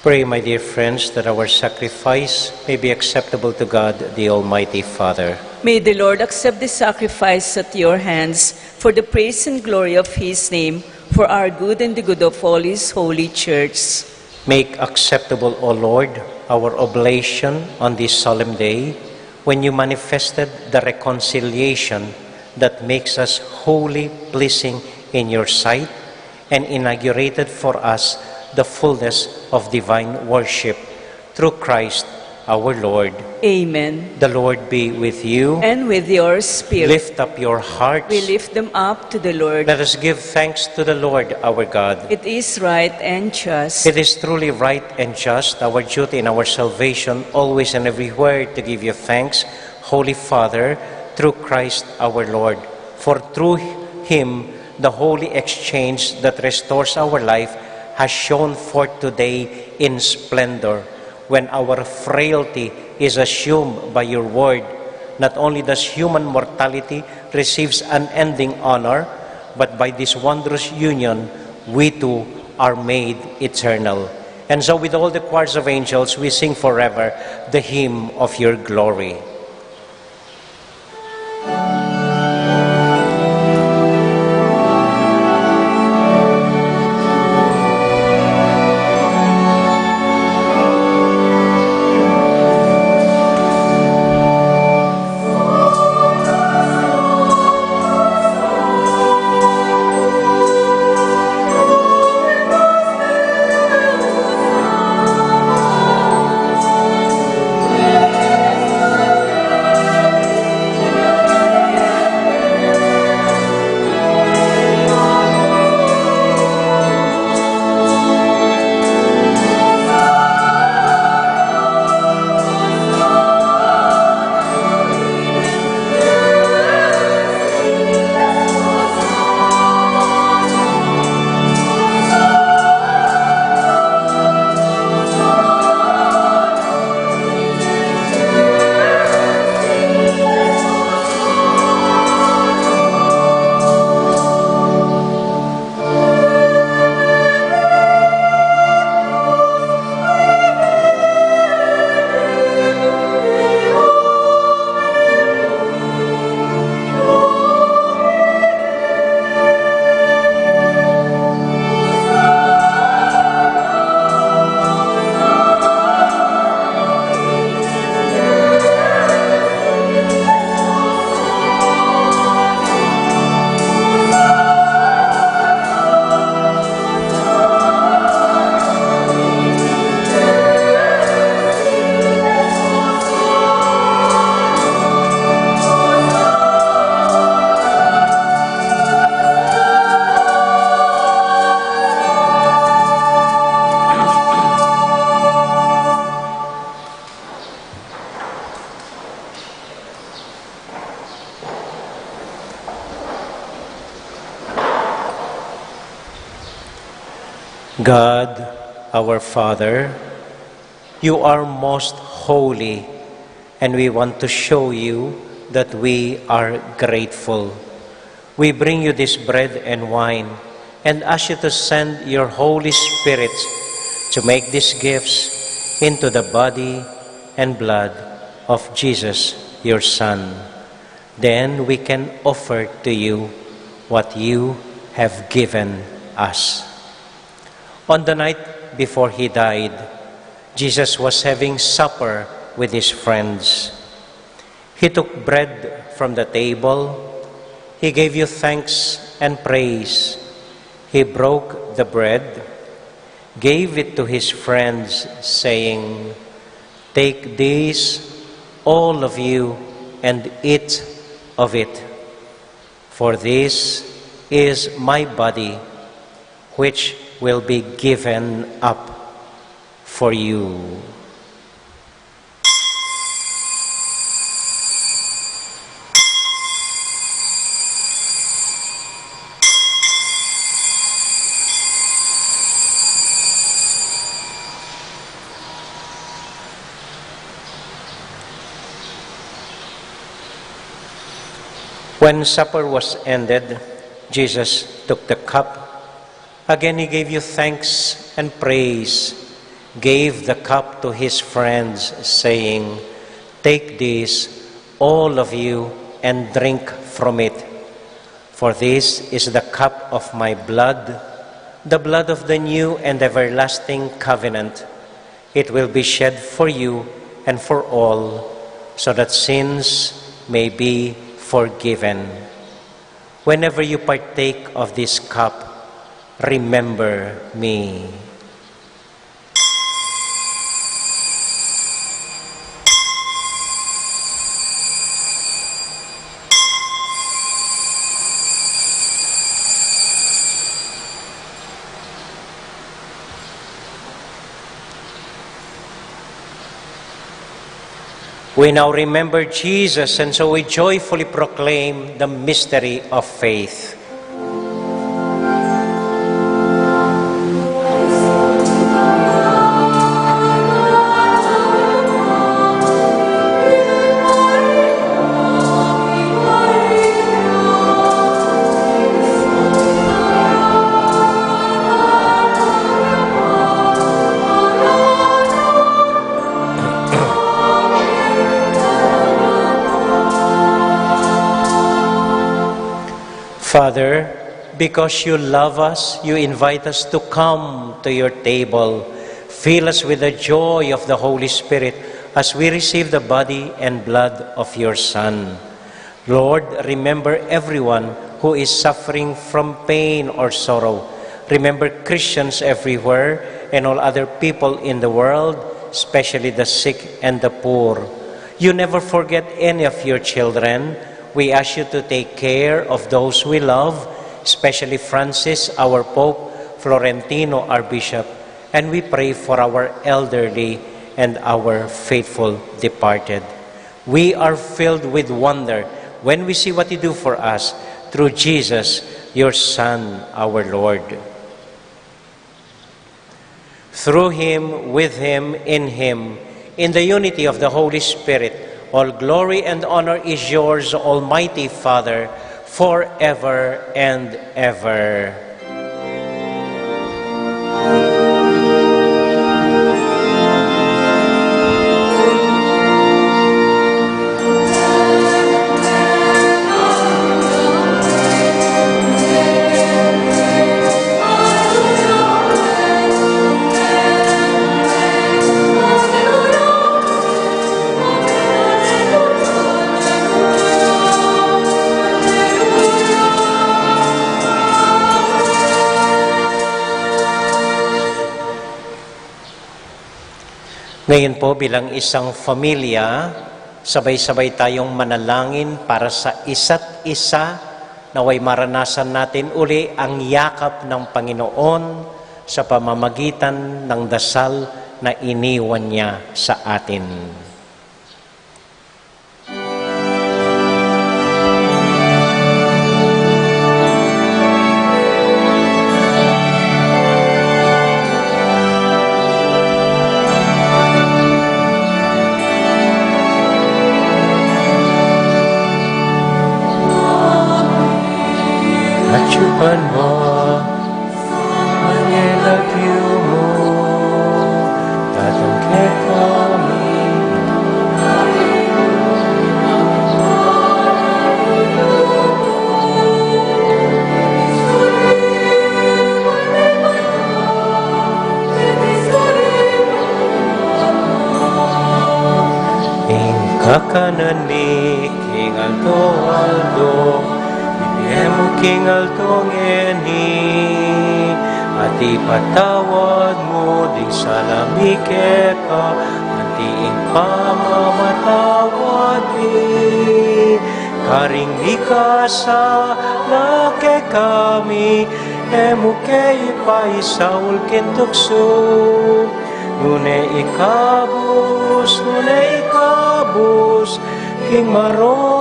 Pray, my dear friends, that our sacrifice may be acceptable to God, the Almighty Father. May the Lord accept the sacrifice at your hands for the praise and glory of his name, for our good and the good of all his holy church. Make acceptable, O Lord, our oblation on this solemn day, when you manifested the reconciliation that makes us wholly pleasing in your sight, and inaugurated for us the fullness of divine worship through Christ our Lord. Amen. The Lord be with you. And with your spirit, Lift up your hearts. we lift them up to the Lord. Let us give thanks to the Lord our God. It is right and just. It is truly right and just, our duty and our salvation, always and everywhere to give you thanks, Holy Father, through Christ our Lord. For through Him, the holy exchange that restores our life has shone forth today in splendor. When our frailty is assumed by your word, not only does human mortality receives unending honor, but by this wondrous union, we too are made eternal. And so with all the choirs of angels, we sing forever the hymn of your glory. God, our Father, you are most holy, and we want to show you that we are grateful. We bring you this bread and wine and ask you to send your Holy Spirit to make these gifts into the body and blood of Jesus, your Son. Then we can offer to you what you have given us. On the night before he died, Jesus was having supper with his friends. He took bread from the table. He gave you thanks and praise. He broke the bread, gave it to his friends, saying, "Take this, all of you, and eat of it. For this is my body, which will be given up for you." When supper was ended, Jesus took the cup. Again, he gave you thanks and praise, gave the cup to his friends, saying, "Take this, all of you, and drink from it. For this is the cup of my blood, the blood of the new and everlasting covenant. It will be shed for you and for all, so that sins may be forgiven. Whenever you partake of this cup, remember me." We now remember Jesus, and so we joyfully proclaim the mystery of faith. Father, because you love us, you invite us to come to your table. Fill us with the joy of the Holy Spirit as we receive the body and blood of your Son. Lord, remember everyone who is suffering from pain or sorrow. Remember Christians everywhere and all other people in the world, especially the sick and the poor. You never forget any of your children. We ask you to take care of those we love, especially Francis, our Pope, Florentino, our Bishop, and we pray for our elderly and our faithful departed. We are filled with wonder when we see what you do for us through Jesus, your Son, our Lord. Through him, with him, in the unity of the Holy Spirit, all glory and honor is yours, Almighty Father, forever and ever. Ngayon po bilang isang pamilya, sabay-sabay tayong manalangin para sa isa't isa, naway maranasan natin uli ang yakap ng Panginoon sa pamamagitan ng dasal na iniwan niya sa atin. Acupan mo ang ilagyo mo, tatangkit kami. Ing kakananik, ing alto-alto, King altong eni, at ipatawad mo ding salamike ka, antiing pamamatawad di. Karing ikasa lake kami, emuke ipaisaul kintukso. Nune ikabus, king marok.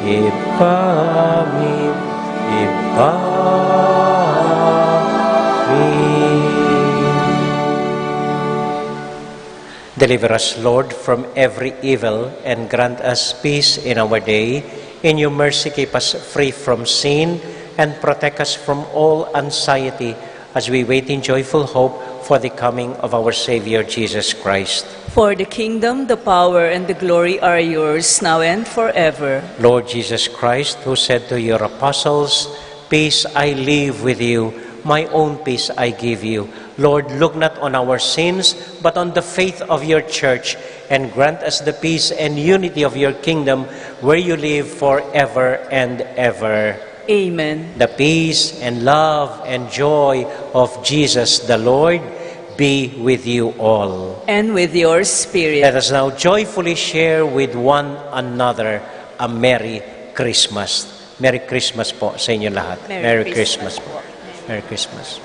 Ipami. Deliver us, Lord, from every evil and grant us peace in our day. In your mercy, keep us free from sin and protect us from all anxiety as we wait in joyful hope for the coming of our Savior, Jesus Christ. For the kingdom, the power, and the glory are yours, now and forever. Lord Jesus Christ, who said to your apostles, "Peace I leave with you, my own peace I give you." Lord, look not on our sins, but on the faith of your church, and grant us the peace and unity of your kingdom, where you live forever and ever. Amen. The peace and love and joy of Jesus the Lord be with you all. And with your spirit. Let us now joyfully share with one another a Merry Christmas. Merry Christmas po sa inyo lahat. Merry Christmas po. Merry Christmas.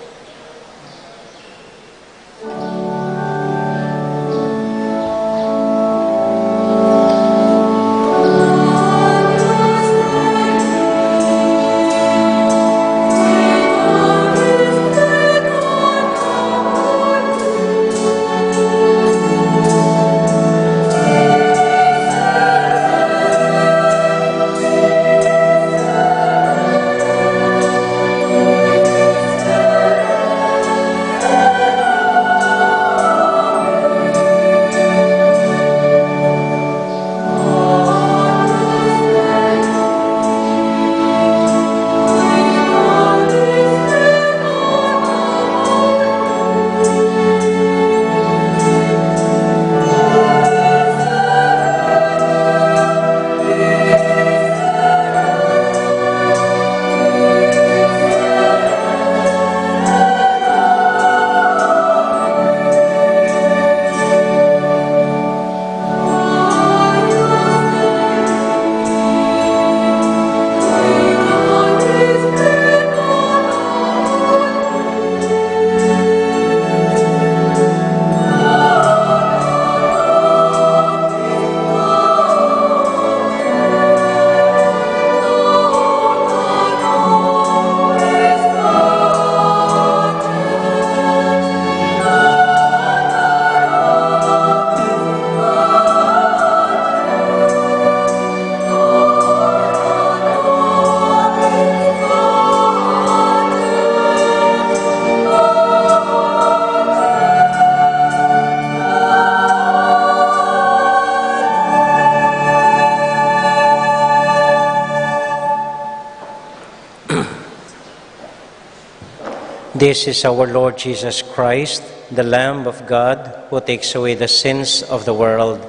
This is our Lord Jesus Christ, the Lamb of God, who takes away the sins of the world.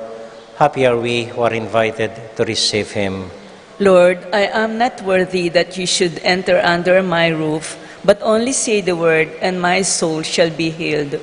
Happy are we who are invited to receive him. Lord, I am not worthy that you should enter under my roof, but only say the word, and my soul shall be healed.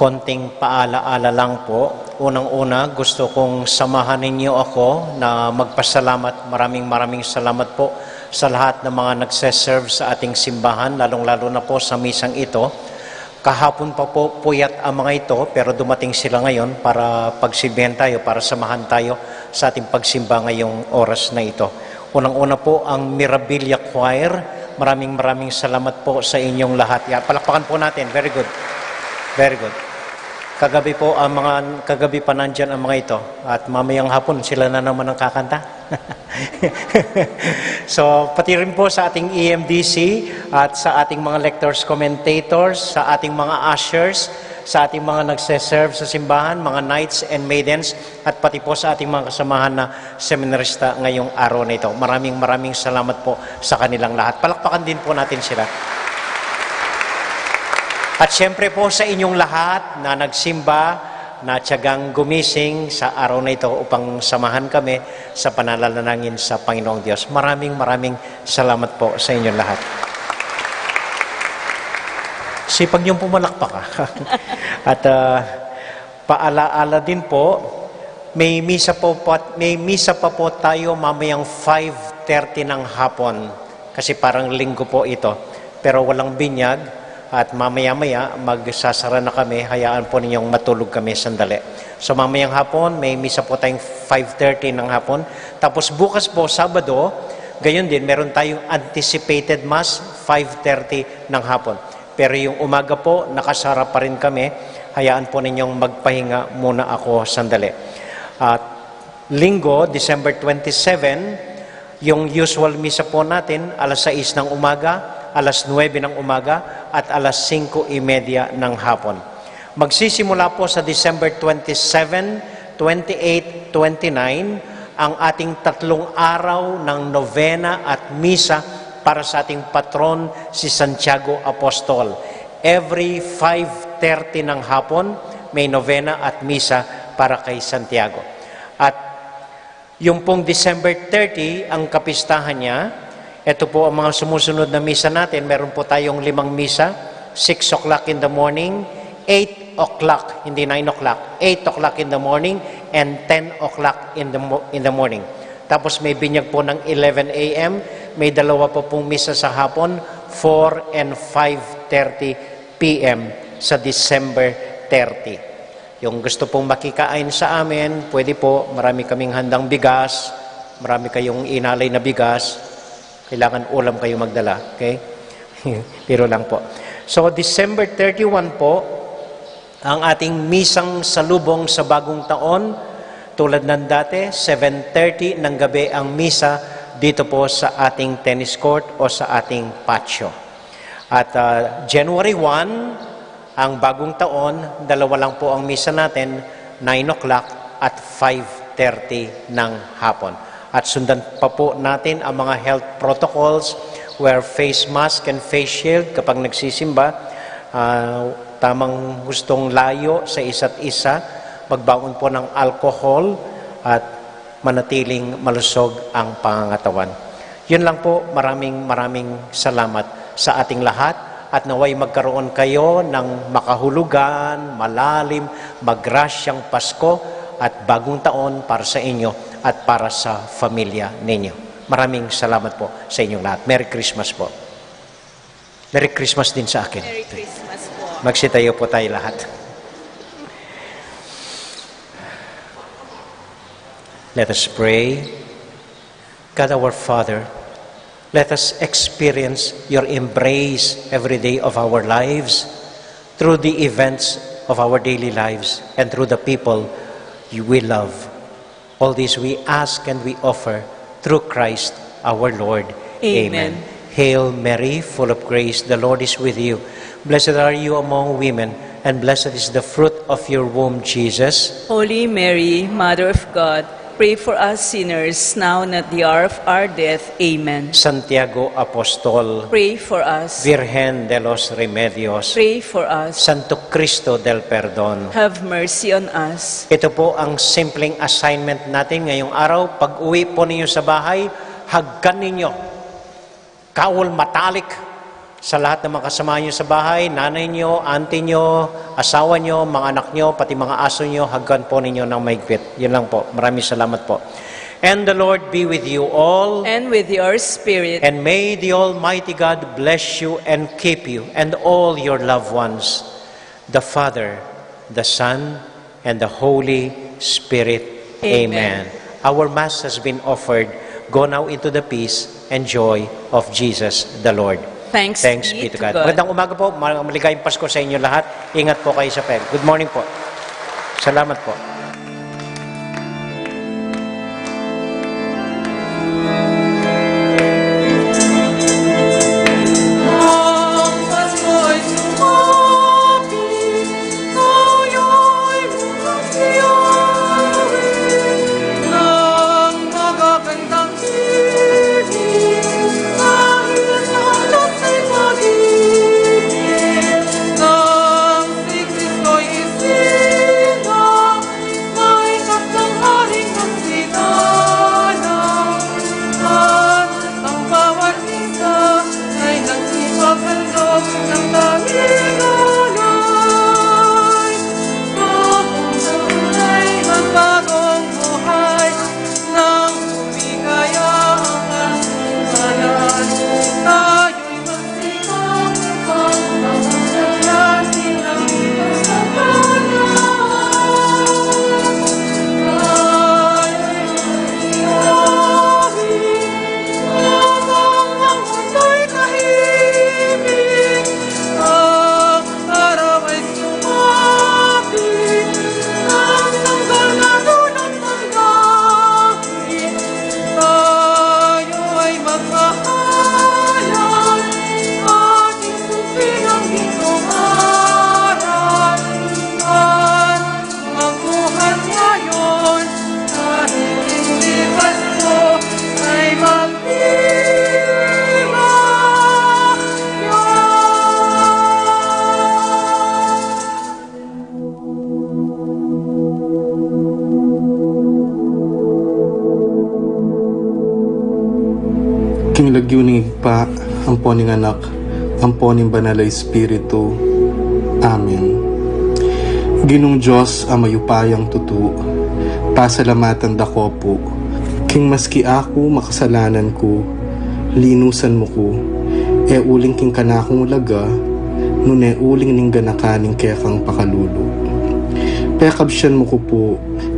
konting paalaala lang po. Unang-una, gusto kong samahan ninyo ako na magpasalamat. Maraming salamat po sa lahat ng mga nagseserve sa ating simbahan, lalong-lalo na po sa misang ito. Kahapon pa po puyat ang mga ito, pero dumating sila ngayon para pagsilbihan tayo, para samahan tayo sa ating pagsimba ngayong oras na ito. Unang-una po ang Mirabilia Choir. Maraming salamat po sa inyong lahat. Palakpakan po natin. Very good. Very good. Kagabi pa nandyan ang mga ito. At mamayang hapon, sila na naman ang kakanta. So, pati rin po sa ating EMDC at sa ating mga lectors, commentators, sa ating mga ushers, sa ating mga nagseserve sa simbahan, mga knights and maidens, at pati po sa ating mga kasamahan na seminarista ngayong araw na ito. Maraming salamat po sa kanilang lahat. Palakpakan din po natin sila. At syempre po sa inyong lahat na nagsimba, na tiyagang gumising sa araw na ito upang samahan kami sa pananalangin sa Panginoong Diyos. Maraming salamat po sa inyong lahat. Sipag niyong pumalakpak. At paalaala din po, may misa pa po tayo mamayang 5:30 ng hapon. Kasi parang linggo po ito. Pero walang binyag. At mamaya-maya, magsasara na kami, hayaan po ninyong matulog kami sandali. So mamayang hapon, may misa po tayong 5:30 ng hapon. Tapos bukas po, Sabado, gayon din, meron tayong anticipated mass, 5:30 ng hapon. Pero yung umaga po, nakasara pa rin kami, hayaan po ninyong magpahinga muna ako sandali. At Linggo, December 27, yung usual misa po natin, alas 6 ng umaga, alas 9 ng umaga, at alas 5:30 ng hapon. Magsisimula po sa December 27, 28, 29, ang ating 3 araw ng novena at misa para sa ating patron, si Santiago Apostol. Every 5:30 ng hapon, may novena at misa para kay Santiago. At yung pong December 30, ang kapistahan niya, ito po ang mga sumusunod na misa natin. Meron po tayong 5 misa, 6 o'clock in the morning, 8 o'clock, hindi 9 o'clock, 8 o'clock in the morning, and 10 o'clock in the morning. Tapos may binyag po ng 11 a.m., may 2 pa pong misa sa hapon, 4 and 5:30 p.m. sa December 30. Yung gusto pong makikain sa amin, pwede po, marami kaming handang bigas, marami kayong inalay na bigas, kailangan ulam kayo magdala, okay? Pero lang po. So, December 31 po, ang ating misang salubong sa bagong taon, tulad ng dati, 7:30 ng gabi ang misa dito po sa ating tennis court o sa ating patio. At January 1, ang bagong taon, 2 lang po ang misa natin, 9 o'clock at 5:30 ng hapon. At sundan pa po natin ang mga health protocols, wear face mask and face shield kapag nagsisimba, tamang gustong layo sa isa't isa, magbaon po ng alcohol at manatiling malusog ang pangangatawan. Yun lang po, maraming salamat sa ating lahat at naway magkaroon kayo ng makahulugan, malalim, magrasyang Pasko at bagong taon para sa inyo at para sa pamilya ninyo. Maraming salamat po sa inyong lahat. Merry Christmas po. Merry Christmas din sa akin. Merry Christmas po. Magsitayo po tayo lahat. Let us pray. God our Father, let us experience your embrace every day of our lives through the events of our daily lives and through the people we love. All this we ask and we offer through Christ our Lord. Amen. Hail Mary, full of grace, the Lord is with you. Blessed are you among women, and blessed is the fruit of your womb, Jesus. Holy Mary, Mother of God, pray for us sinners, now and at the hour of our death. Amen. Santiago Apostol, Pray for us. Virgen de los Remedios, Pray for us. Santo Cristo del Perdón. Have mercy on us. Ito po ang simpleng assignment natin ngayong araw. Pag uwi po ninyo sa bahay, hagkan ninyo. Kawal matalik sa lahat ng mga kasama nyo sa bahay, nanay nyo, auntie nyo, asawa nyo, mga anak nyo, pati mga aso nyo, hagkan po ninyo ng maigpit. Yun lang po. Maraming salamat po. And the Lord be with you all. And with your spirit. And may the Almighty God bless you and keep you and all your loved ones. The Father, the Son, and the Holy Spirit. Amen. Our Mass has been offered. Go now into the peace and joy of Jesus the Lord. Thanks be to God. Magandang umaga po. Maligayang Pasko sa inyo lahat. Ingat po kayo sa peg. Good morning po. Salamat po. King lagyuning pa, amponing anak, amponing banalay espiritu. Amen. Ginong Diyos ang mayupayang tutu, pasalamatan dako po. King maski ako makasalanan ko, linusan mo ko, uling king kanakong laga, nune uling ning ganakaning kekang pakalulu. Pekabsyan mo ko po,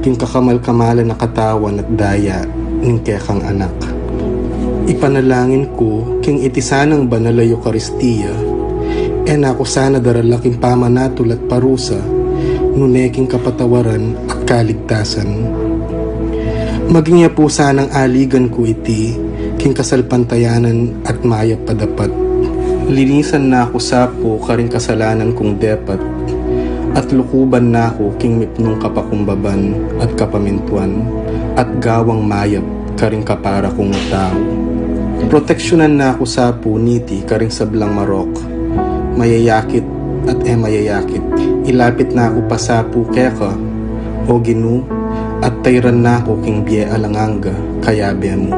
king kakamal-kamalan na katawan at daya, ning kekang anak. Ipanalangin ko, king itisanang banalay Eucharistia, nako sana daralaking pamanatul at parusa, nuneking kapatawaran at kaligtasan. Maging po sanang aligan ko iti, king kasalpantayanan at mayap padapat. Linisan na ako sapo karing kasalanan kong depat, at lukuban na ako king mipnong kapakumbaban at kapamintuan, at gawang mayap karing kapara kong tao. Proteksyonan na ako sa puniti karing sablang marok, mayayakit at mayayakit. Ilapit na ako pa sa keka, o ginu, at tayran na ako king biye alanganga, kayabe mo.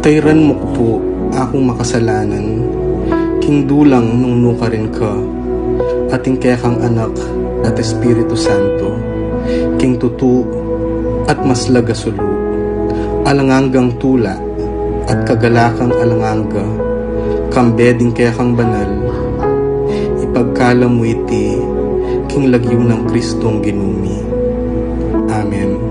Tayran mo ko po akong makasalanan, king dulang nung nuka rin ka, ating kekang anak at Espiritu Santo, king tutu at maslaga sulu, alangangang tula, at kagalakang alanganga, kambeding kekang banal, ipagkala mo iti, king lagyo ng Kristong ginumi. Amen.